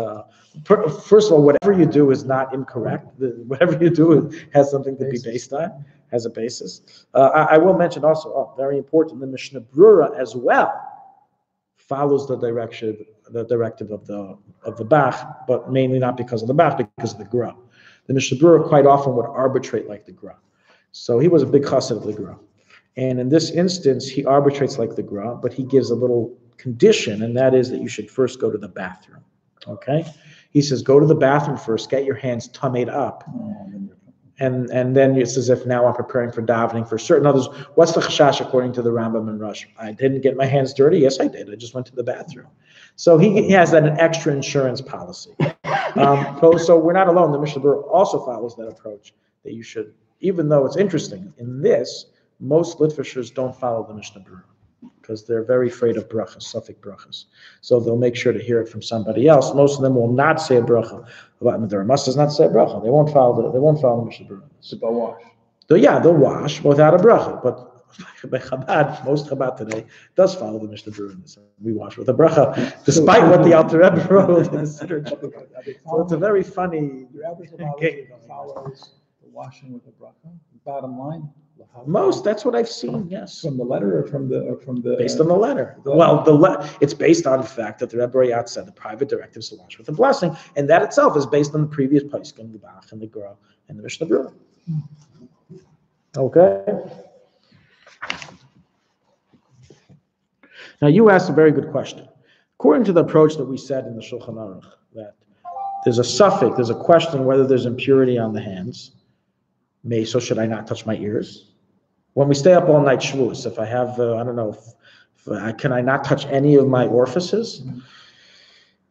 first of all, whatever you do is not incorrect. Whatever you do has something to be based on, has a basis. I will mention also, very important, the Mishnah Brura as well follows the directive of the Bach, but mainly not because of the Bach, because of the Gra. The Mishnah Brura quite often would arbitrate like the Gra. So he was a big chassid of the Gra. And in this instance, he arbitrates like the Gra, but he gives a little condition, and that is that you should first go to the bathroom. Okay? He says, go to the bathroom first, get your hands tummied up. And then it's as if now I'm preparing for davening for certain others. What's the chashash according to the Rambam and Rush? I didn't get my hands dirty. Yes, I did. I just went to the bathroom. So he has that an extra insurance policy. So we're not alone. The Mishnah Berurah also follows that approach that you should, even though it's interesting, in this, most Litvushers don't follow the Mishnah Berurah because they're very afraid of brachas, suffix brachas. So they'll make sure to hear it from somebody else. Most of them will not say a bracha. The Ramas does not say a bracha. They won't follow the Mishnah Berurah. So they'll wash. They'll wash without a bracha. But by Chabad, most Chabad today does follow the Mishnah Berurah. We wash with a bracha, despite what the Alter Rebbe wrote in the Siddur. So it's a very funny Your average game. follows the washing with a bracha. Bottom line. Most, that's what I've seen, yes. From the letter or from the Based on the letter. Well, it's based on the fact that the Rebbe Rayat said the private directive is to wash with a blessing, and that itself is based on the previous Paiskim, the Bach and the Gra and the Mishnah Berurah. Okay. Now you asked a very good question. According to the approach that we said in the Shulchan Aruch, that there's a suffix, there's a question whether there's impurity on the hands. So should I not touch my ears? When we stay up all night Shavuos, if I have, I don't know, can I not touch any of my orifices?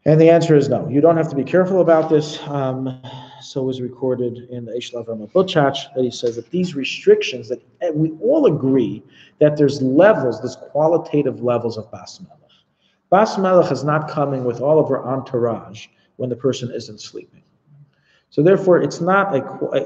And the answer is no. You don't have to be careful about this. So it was recorded in the Eishlav Ramah Butchach that he says that these restrictions, that we all agree that there's qualitative levels of Bas Melech. Bas Melech is not coming with all of her entourage when the person isn't sleeping. So therefore, it's not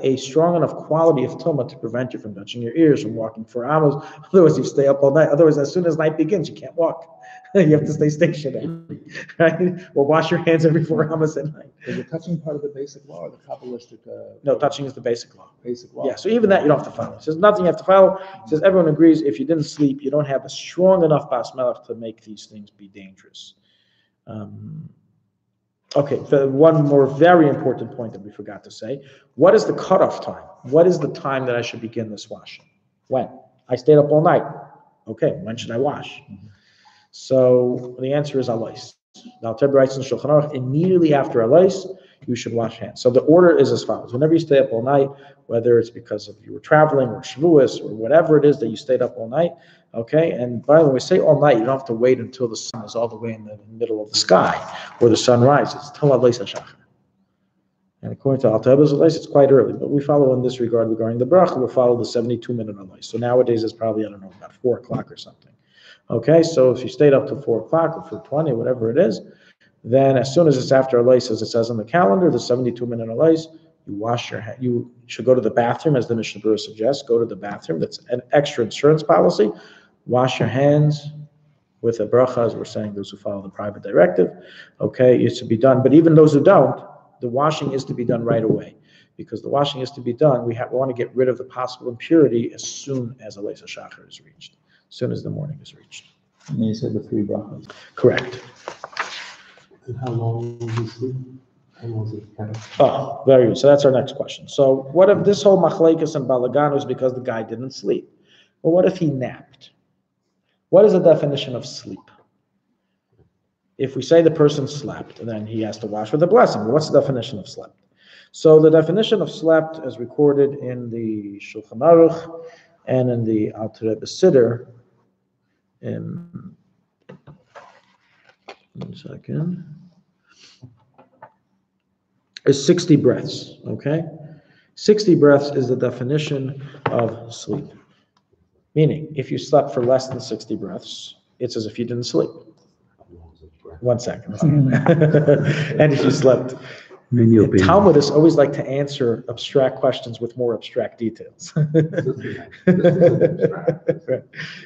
a strong enough quality of Tumah to prevent you from touching your ears, from walking for hours. Otherwise, you stay up all night. Otherwise, as soon as night begins, you can't walk. You have to stay stationary, right? Or wash your hands every 4 hours at night. Is the touching part of the basic law or the Kabbalistic? No, touching is the basic law. Basic law. Yeah, so even that you don't have to follow. It says nothing you have to follow. It says everyone agrees if you didn't sleep, you don't have a strong enough Bas Melech to make these things be dangerous. Okay, one more very important point that we forgot to say. What is the cutoff time? What is the time that I should begin this washing? When? I stayed up all night. Okay, when should I wash? So the answer is alais. Now, Tzemach writes in Shulchan Aruch, immediately after alais, you should wash hands. So the order is as follows. Whenever you stay up all night, whether it's because of you were traveling or Shavuos or whatever it is that you stayed up all night, okay? And by the way, when we say all night, you don't have to wait until the sun is all the way in the middle of the sky or the sun rises. Till alais hashachar. And according to Alter Rebbe's alais, it's quite early, but we follow in this regard regarding the bracha, we'll follow the 72-minute alais. So nowadays it's probably, I don't know, about 4 o'clock or something. Okay, so if you stayed up till 4 o'clock or 4:20, whatever it is, then as soon as it's after alais, as it says on the calendar, the 72-minute alais, you wash your hands. You should go to the bathroom, as the Mishnah Berurah suggests. Go to the bathroom. That's an extra insurance policy. Wash your hands with a bracha, as we're saying, those who follow the private directive. Okay, it's to be done. But even those who don't, the washing is to be done right away. Because the washing is to be done, we want to get rid of the possible impurity as soon as alais hashachar is reached. As soon as the morning is reached. And then you said the 3 brachas. Correct. And how long was he sleep? How long was it? Oh, very good. So that's our next question. So what if this whole machlekes and balagan was because the guy didn't sleep? Well, what if he napped? What is the definition of sleep? If we say the person slept, then he has to wash with a blessing. What's the definition of slept? So the definition of slept, as recorded in the Shulchan Aruch and in the Alter Rebbe Siddur, 1 second, is 60 breaths, okay? 60 breaths is the definition of sleep. Meaning, if you slept for less than 60 breaths, it's as if you didn't sleep. How long was his breath? 1 second. And if you slept. Talmudists always like to answer abstract questions with more abstract details.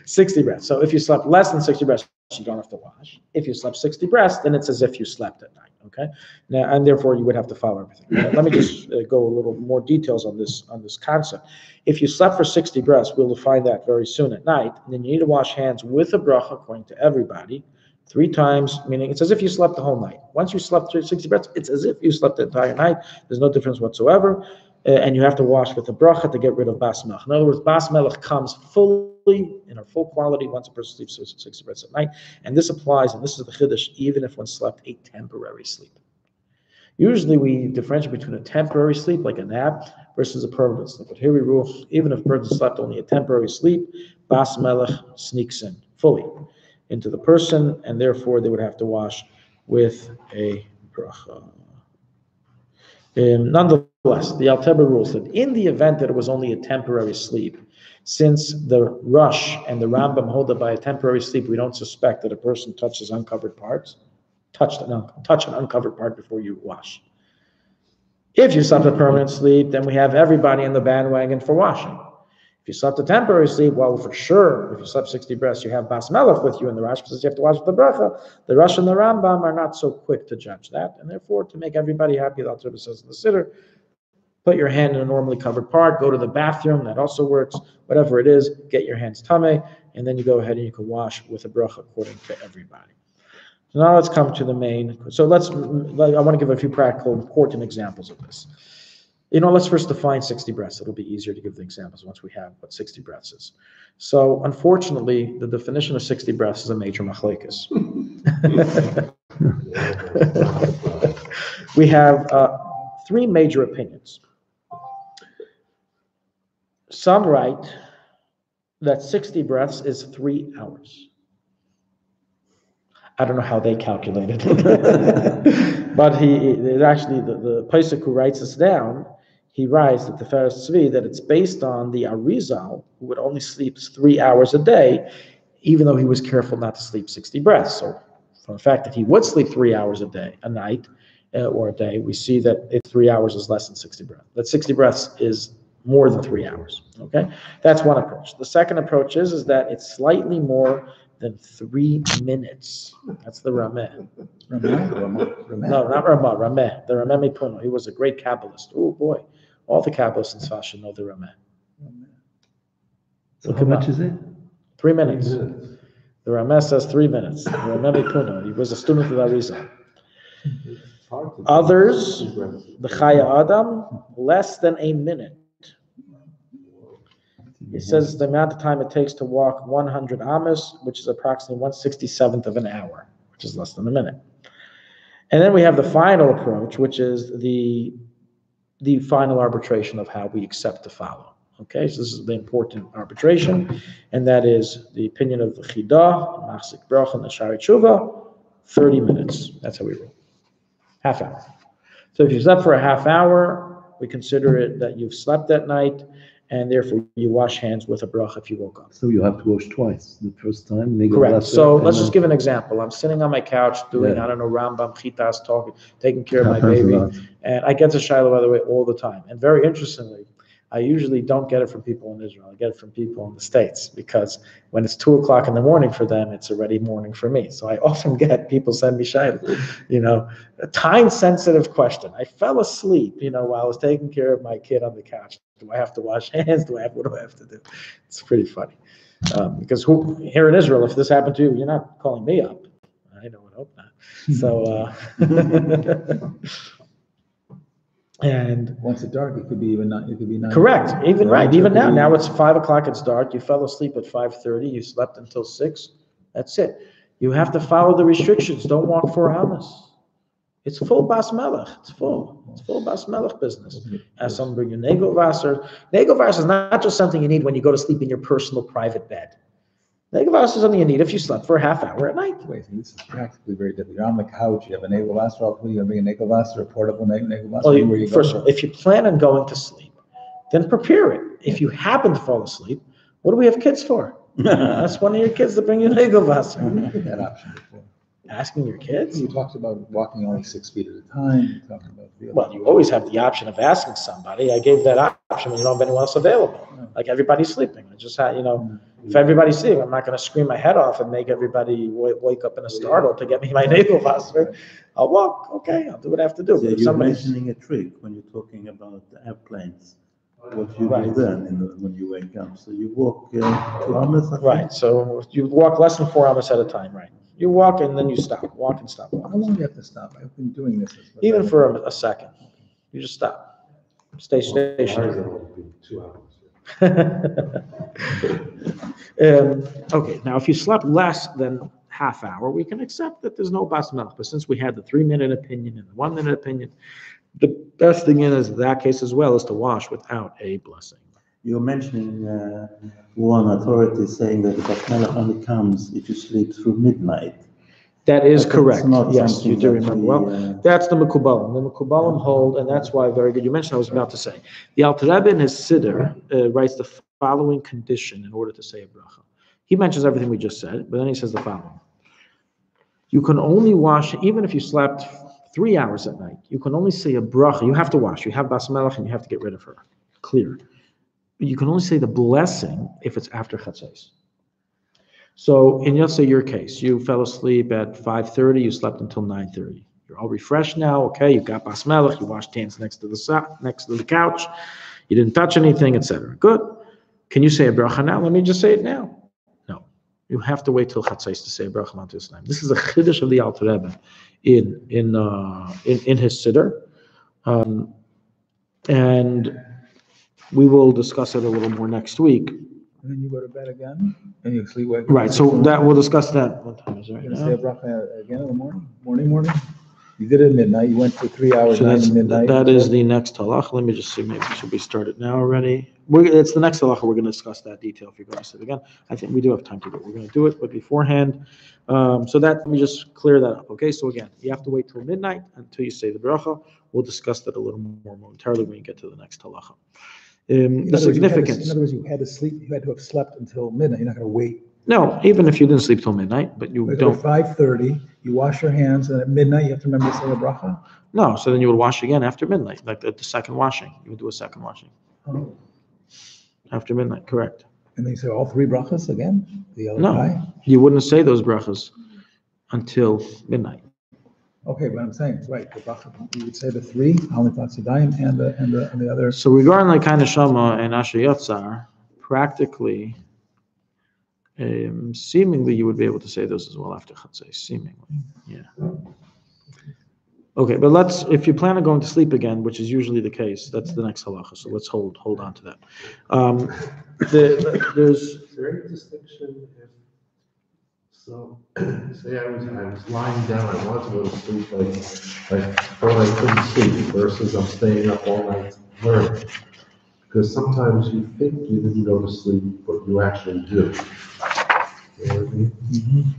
60 breaths. So if you slept less than 60 breaths, you don't have to wash. If you slept 60 breaths, then it's as if you slept at night. Okay. Now, and therefore you would have to follow everything. Let me just go a little more details on this concept. If you slept for 60 breaths, we'll define that very soon at night. And then you need to wash hands with a bracha according to everybody. 3 times, meaning it's as if you slept the whole night. Once you slept 60 breaths, it's as if you slept the entire night. There's no difference whatsoever. And you have to wash with a bracha to get rid of bas melech. In other words, bas melech comes fully, in a full quality, once a person sleeps 60 breaths at night. And this applies, and this is the chiddush, even if one slept a temporary sleep. Usually we differentiate between a temporary sleep, like a nap, versus a permanent sleep. But here we rule, even if a person slept only a temporary sleep, bas melech sneaks in fully into the person, and therefore they would have to wash with a bracha. Nonetheless, the Alter Rebbe rules that in the event that it was only a temporary sleep, since the Rush and the Rambam hold that by a temporary sleep, we don't suspect that a person touches uncovered parts. Touch an uncovered part before you wash. If you slept a permanent sleep, then we have everybody in the bandwagon for washing. If you slept a temporary sleep, well, for sure, if you slept 60 breaths, you have bas melech with you in the Rush, because you have to wash with the bracha. The Rush and the Rambam are not so quick to judge that, and therefore, to make everybody happy, the Alter Rebbe says in the Siddur, put your hand in a normally covered part, go to the bathroom, that also works, whatever it is, get your hands tameh, and then you go ahead and you can wash with a bracha according to everybody. So now let's come to the main. So I want to give a few practical, important examples of this. Let's first define 60 breaths. It'll be easier to give the examples once we have what 60 breaths is. So, unfortunately, the definition of 60 breaths is a major machlekes. We have 3 major opinions. Some write that 60 breaths is 3 hours. I don't know how they calculated it. But the Pesach who writes this down, he writes that the Tiferes Tzvi, that it's based on the Arizal, who would only sleep 3 hours a day, even though he was careful not to sleep 60 breaths. So from the fact that he would sleep 3 hours a night, or a day, we see that 3 hours is less than 60 breaths. That 60 breaths is more than 3 hours. Okay, that's one approach. The second approach is that it's slightly more than 3 minutes. That's the Rameh. No, not Ramah, Rameh. The Rameh Mipuno. He was a great Kabbalist. Oh boy, all the Kabbalists in Sfas should know the Rameh. So how much is it? 3 minutes. The Rameh says 3 minutes. The Rameh Mipuno. He was a student of Arizal. Others, the Chaya Adam, less than a minute. It says the amount of time it takes to walk 100 amas, which is approximately 1/67th of an hour, which is less than a minute. And then we have the final approach, which is the final arbitration of how we accept to follow. Okay, so this is the important arbitration, and that is the opinion of the Chidah, Machzik Bracha, and the Shari Tshuva, 30 minutes. That's how we rule. Half hour. So if you slept for a half hour, we consider it that you've slept that night, and therefore you wash hands with a bracha if you woke up. So you have to wash twice. The first time. Correct. So let's just give an example. I'm sitting on my couch doing, Rambam, Chitas, talking, taking care of my baby. And I get to Shiloh, by the way, all the time. And very interestingly, I usually don't get it from people in Israel. I get it from people in the States, because when it's 2:00 in the morning for them, it's already morning for me. So I often get people send me Shiloh, a time-sensitive question. I fell asleep, while I was taking care of my kid on the couch. Do I have to wash hands? What do I have to do? It's pretty funny. Because here in Israel, if this happened to you, you're not calling me up. I would hope not. So, and once it's dark, it could be even 9. It could be 9. Correct. Even right. Even now. Now it's 5:00. It's dark. You fell asleep at 5:30. You slept until 6. That's it. You have to follow the restrictions. Don't walk 4 amas. It's full bas melech. It's full bas melech business. As some bring you Negelwasser. Negelwasser is not just something you need when you go to sleep in your personal private bed. Negelwasser is something you need if you slept for a half hour at night. Wait, this is practically very different. You're on the couch. You have a Negelwasser. You're going to bring a Negelwasser, a portable Negelwasser. Well, first of all, if you plan on going to sleep, then prepare it. If you happen to fall asleep, what do we have kids for? That's one of your kids to bring you Negelwasser. I had that option before. Asking your kids? You talked about walking only 6 feet at a time. You talked about Well, you always have the option of asking somebody. I gave that option when you don't have anyone else available. Like everybody's sleeping. I just had, if everybody's sleeping, I'm not going to scream my head off and make everybody wake up in a startle to get me my Nagelwasser. I'll walk. Okay, I'll do what I have to do. So But if you're somebody's mentioning a trick when you're talking about the airplanes. What you Right. do then when you wake up? So you walk 2 hours, I think? right, so you walk less than 4 hours at a time, right? You walk and then you stop. Walk and stop. Walk. how long do you have to stop? I've been doing this. Even for a second, you just stop. Stay Ours stationary. will be 2 hours. Okay, now if you slept less than half hour, we can accept that there's no bas melech. But since we had the 3-minute opinion and the 1-minute opinion, the best thing in that case as well is to wash without a blessing. You're mentioning one authority saying that the bas melech only comes if you sleep through midnight. That is But correct. it's not Yes, something you do that remember we, well. That's the Mekubalim. The Mekubalim hold, and that's why, very good, you mentioned I was about to say. The Alter Rebbe in his Siddur writes the following condition in order to say a bracha. He mentions everything we just said, but then he says the following. You can only wash, even if you slept 3 hours at night, you can only say a bracha. You have to wash. You have bas melech and you have to get rid of her. Clear. But you can only say the blessing if it's after chatzos. So, in let's say your case, you fell asleep at 5:30, you slept until 9:30. You're all refreshed now, okay? You got bas melech, you washed hands next to the couch, you didn't touch anything, etc. Good. Can you say a bracha now? Let me just say it now. No, you have to wait till chatzos to say a bracha on this time. This is a chiddush of the Alter Rebbe in his siddur, and we will discuss it a little more next week. And then you go to bed again, and you sleep. Right, so that we'll discuss that. What time is it right You're gonna say a now? bracha again in the morning? You did it at midnight, you went for 3 hours, So 9 that's, to midnight. that is the next halacha. Let me just see, maybe should we start it now already? It's the next halacha. We're going to discuss that detail if you're going to sit again. I think we do have time to do it. We're going to do it, but beforehand. So that, let me just clear that up. Okay, so again, you have to wait till midnight until you say the bracha. We'll discuss that a little more momentarily when you get to the next halacha. The significance. In other words, you had to sleep, you had to have slept until midnight, you're not gonna wait. No, even if you didn't sleep till midnight, but you At don't. 5:30, you wash your hands, and at midnight, you have to remember to say a bracha? No, so then you would wash again after midnight, like the second washing. You would do a second washing Oh. after midnight, correct? And then you say all 3 brachas again? The other No, guy? you wouldn't say those brachas until midnight. Okay, but I'm saying, right, the bracha, you would say the 3, Halacha Tzedek, and the other. So regarding like kind of Shama and Asher Yotzar, practically, seemingly you would be able to say those as well after Chatzos, seemingly, yeah. Okay, but if you plan on going to sleep again, which is usually the case, that's the next halacha, so let's hold on to that. There's, Is there any distinction if, so, say I was lying down, I wanted to go to sleep, I thought I couldn't sleep versus I'm staying up all night learning. Because sometimes you think you didn't go to sleep, but you actually do. You know what I mean?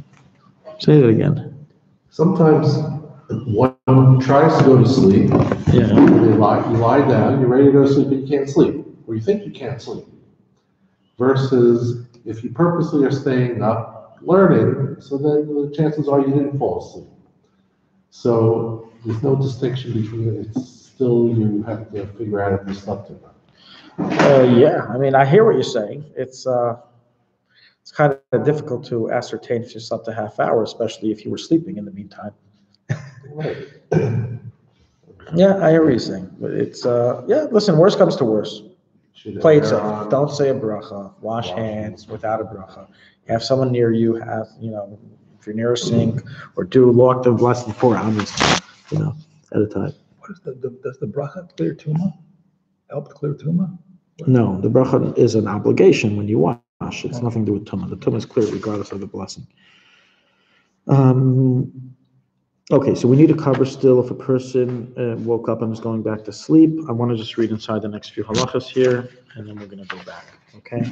say that again. Sometimes one tries to go to sleep, Yeah. you lie down, you're ready to go to sleep, but you can't sleep, or you think you can't sleep. Versus if you purposely are staying up learning, so then the chances are you didn't fall asleep. So there's no distinction between it. It's still, you have to figure out if you slept or not. Yeah, I mean, I hear what you're saying. It's kind of difficult to ascertain if you slept a half hour, especially if you were sleeping in the meantime. Right. Yeah, I hear what you're saying, but it's, listen, worst comes to worst. Should Play it err safe. on- Don't say a bracha. Wash hands without a bracha. Have someone near you. If you're near a sink, or do lock them less than 4 hours, at a time. What is does the bracha clear tuma? Help clear tuma? No, the bracha is an obligation when you wash. It's nothing to do with tumah. The tumah is clear regardless of the blessing. Okay, so we need to cover still if a person woke up and is going back to sleep. I want to just read inside the next few halachas here, and then we're going to go back. Okay.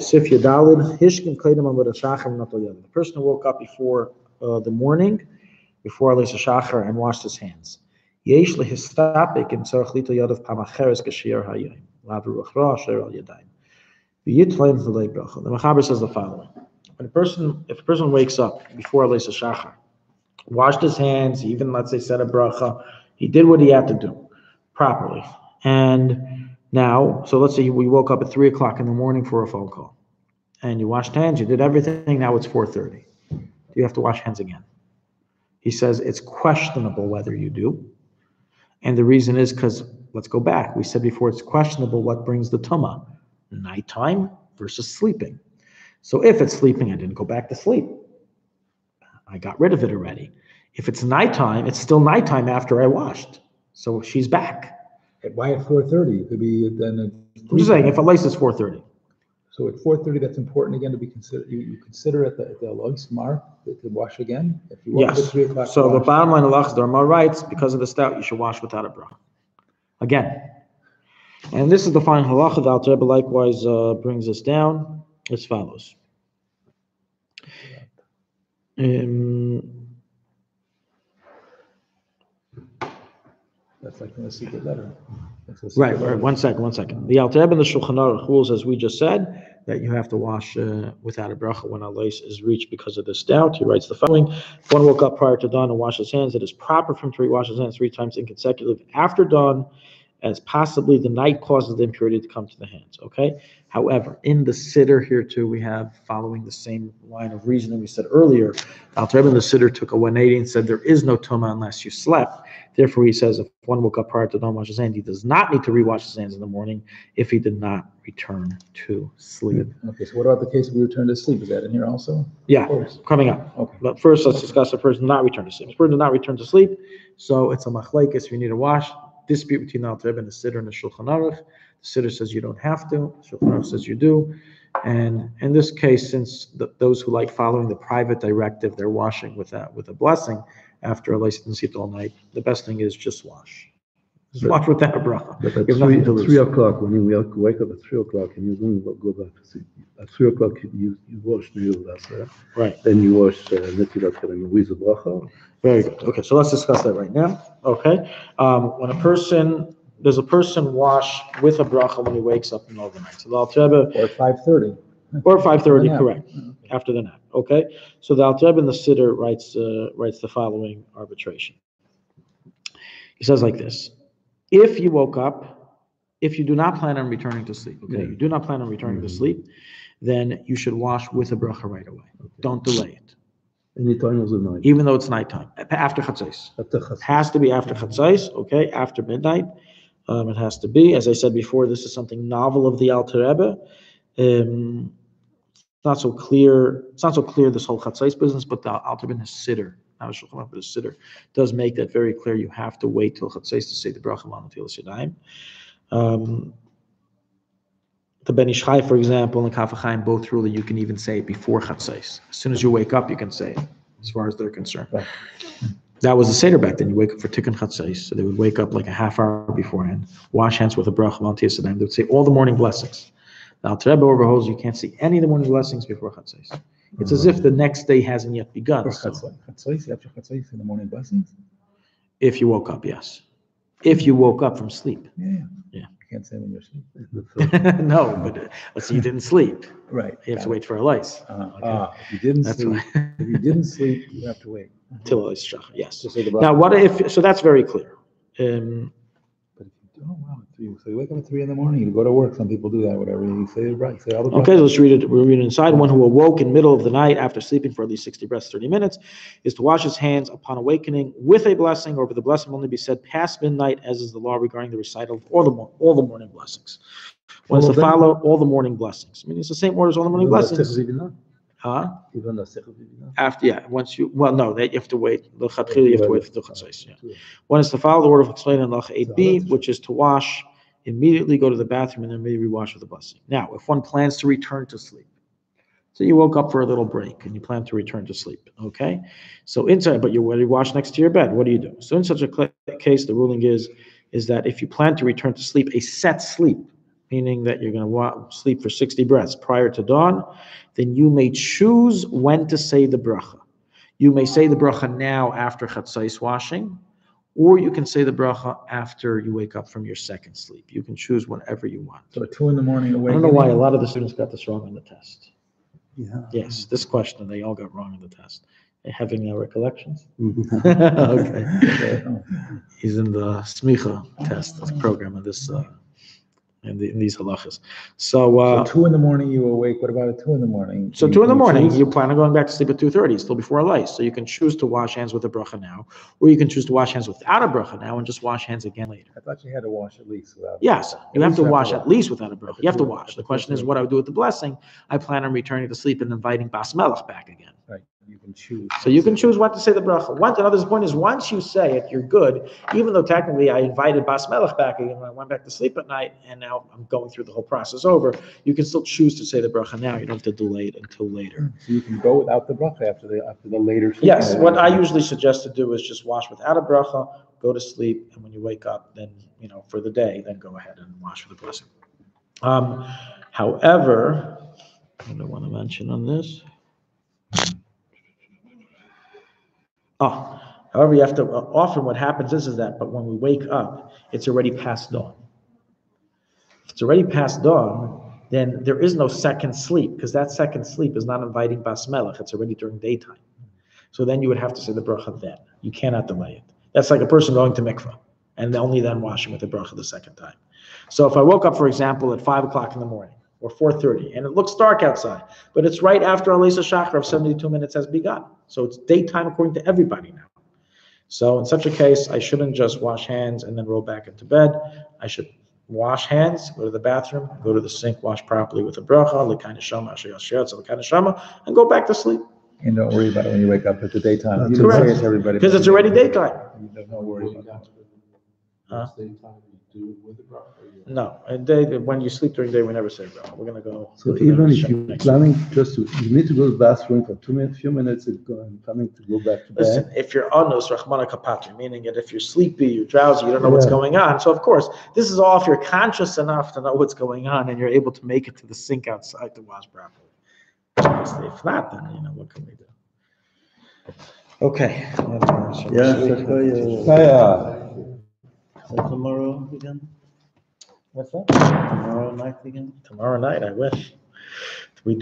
Sif Yadalid, Hishkin Kleidim Amud Shachar Natal Yad. The person who woke up before the morning, before Alaysa Shachar, and washed his hands. Yesh lehistapik im tzarich lito yadav pamacheres k'shiur hayom. Lav ruach ra asher al yadayim. V'yitleim v'lei bracha. The Mechaber says the following: if a person wakes up before Alaysa Shachar washed his hands, he even, let's say, said a bracha. He did what he had to do properly. And now, so let's say we woke up at 3 o'clock in the morning for a phone call. And you washed hands, you did everything, now it's 4:30. You have to wash hands again. He says it's questionable whether you do. And the reason is because, let's go back. We said before it's questionable what brings the tumah. Nighttime versus sleeping. So if it's sleeping, I didn't go back to sleep. I got rid of it already. If it's nighttime, it's still nighttime after I washed. So she's back. Why at 4:30? It could be then. I'm just saying, if at least it's 4:30. So at 4:30, that's important again to be considered. You consider at the lois mark to wash again. If you woke up at 3 o'clock. So the bottom line, Halacha, the Rama writes, because of the stout, you should wash without a bracha. Again. And this is the final Halacha. The Alter Rebbe likewise brings us down as follows. That's like in a secret letter. Right. One second. The Alter Rebbe in the Shulchan Aruch rules, as we just said, that you have to wash without a bracha when a lace is reached because of this doubt. He writes the following: if one woke up prior to dawn and washed his hands, it is proper for him to wash his hands 3 times in consecutive after dawn, as possibly the night causes the impurity to come to the hands. Okay. However, in the Siddur here too, we have, following the same line of reasoning we said earlier, Alter Rebbe in the Siddur took a 180 and said there is no tumah unless you slept. Therefore, he says if one woke up prior to dawn, wash his hands, he does not need to rewash his hands in the morning if he did not return to sleep. Okay, so what about the case if we return to sleep? Is that in here also? Yeah, coming up. Okay. But first, let's discuss the person not return to sleep. The person did not return to sleep, so it's a machlekes. You need to wash. Dispute between the Alter Rebbe and the Siddur and the Shulchan Aruch. The Siddur says you don't have to. The Shulchan Aruch says you do. And in this case, since those who like following the private directive, they're washing with a blessing after a lace didn't see it all night. The best thing is just wash. Just wash without a bracha. But at 3 o'clock, when you wake up at 3 o'clock and you don't go back to sleep, at 3 o'clock you wash Niyul, right? Then you wash Netilat Kelim with a bracha. Very good. Okay, so let's discuss that right now. Okay, when does a person wash with a bracha when he wakes up in the middle of the night? So the Alter Rebbe, or 5:30. Or 5:30, correct, after the nap. Okay, so the Alter Rebbe in the Siddur writes the following arbitration. He says like this: if you woke up, if you do not plan on returning to sleep, you do not plan on returning to sleep, then you should wash with a bracha right away. Don't delay it. Any time of the night, even though it's nighttime, after chatzos. It has to be after chatzos. Okay, after midnight. It has to be. As I said before, this is something novel of the Alter Rebbe. It's not so clear. It's not so clear, this whole chatzos business, but the Alter Rebbe in his Siddur, not a Shulchan Aruch, but his Siddur, does make that very clear. You have to wait till chatzos to say the bracha on Netilas Yadayim. The Ben Ish Chai, for example, and Kaf HaChaim both rule that you can even say it before chatzos. As soon as you wake up, you can say it, as far as they're concerned. Right. That was the Seder back then. You wake up for Tikkun Chatzos, so they would wake up like a half hour beforehand, wash hands with a bracha on Netilas Yadayim. They would say all the morning blessings. The Alter Rebbe overholds you can't see any of the morning blessings before chatzos. It's as if the next day hasn't yet begun. Chatzos, after chatzos in the morning blessings. If you woke up, yes. If you woke up from sleep. Yeah. You can't say when you're asleep. No, but let's say you didn't sleep. Right. You have to wait for a lice. If you didn't sleep, if you didn't sleep, you have to wait till a lice. Yes. Now, what if? So that's very clear. But if you so you wake up at 3 in the morning, you go to work. Some people do that. Whatever you say, right? Say all the okay, let's read it. We'll read it inside. One who awoke in the middle of the night after sleeping for at least 60 breaths, 30 minutes, is to wash his hands upon awakening with a blessing, or the blessing will only be said past midnight, as is the law regarding the recital of all the morning blessings. One is to follow all the morning blessings. I mean, it's the same order as all the morning blessings. Huh? After, once you, no, you have to wait. You have to wait for the chatzos. Yeah. One is to follow the order of explained in Halacha 8b, which is to wash, immediately go to the bathroom, and then immediately wash with a blessing. Now, if one plans to return to sleep, so you woke up for a little break and you plan to return to sleep, okay? So inside, but you already washed next to your bed. What do you do? So in such a case, the ruling is that if you plan to return to sleep, a set sleep, meaning that you're going to sleep for 60 breaths prior to dawn, then you may choose when to say the bracha. You may say the bracha now after chatzos washing, or you can say the bracha after you wake up from your second sleep. You can choose whenever you want. So at 2 in the morning awake. I don't know why a lot of the students got this wrong on the test. Yeah. Yes, this question they all got wrong on the test. Having no recollections? Mhm. Okay. He's in the smicha test program of this, in these halachas. So 2 in the morning you awake, what about at 2 in the morning? So You- 2 in the you morning, choose- you plan on going back to sleep at 2:30, still before light. So you can choose to wash hands with a bracha now, or you can choose to wash hands without a bracha now and just wash hands again later. I thought you had to wash at least without. Yes, you have to wash at least without a bracha. You have to At wash. the The question is, two. what I would do with the blessing. I plan on returning to sleep and inviting Bas Melech back again. Right, you can choose. So you can choose what to say the bracha. Another point is, once you say it, you're good, even though technically I invited Bas Melech back again when I went back to sleep at night, and now I'm going through the whole process over. You can still choose to say the bracha now. You don't have to delay it until later. So you can go without the bracha after the later. Yes, what I usually suggest to do is just wash without a bracha, go to sleep, and when you wake up, then, for the day, then go ahead and wash with the blessing. However, what do I want to mention on this? However, you have to, often what happens is that, but when we wake up, it's already past dawn. If it's already past dawn, then there is no second sleep, because that second sleep is not inviting Bas Melech, it's already during daytime. So then you would have to say the bracha then. You cannot delay it. That's like a person going to mikvah, and only then washing with the bracha the second time. So if I woke up, for example, at 5 o'clock in the morning, or 4:30, and it looks dark outside, but it's right after Alisa Shachar of 72 minutes has begun. So it's daytime according to everybody now. So in such a case, I shouldn't just wash hands and then roll back into bed. I should wash hands, go to the bathroom, go to the sink, wash properly with a bracha, and go back to sleep. And don't worry about it when you wake up at the daytime. That's You can say correct. it to everybody. Because it's already daytime. You don't worry about it. Huh? Same time you do it with the bracha. No, and when you sleep during the day, we never say bracha. We're going to go. So into even the if you're next planning you need to go to the bathroom for few minutes and planning to go back to bed. Listen, if you're anus, rachmana kapatri, meaning that if you're sleepy, you're drowsy, you don't know what's Yeah. going on. So of course, this is all if you're conscious enough to know what's going on and you're able to make it to the sink outside to wash properly. If not, then what can we do? Okay. Tomorrow again? What's that? Tomorrow night again? Tomorrow night, I wish. We do.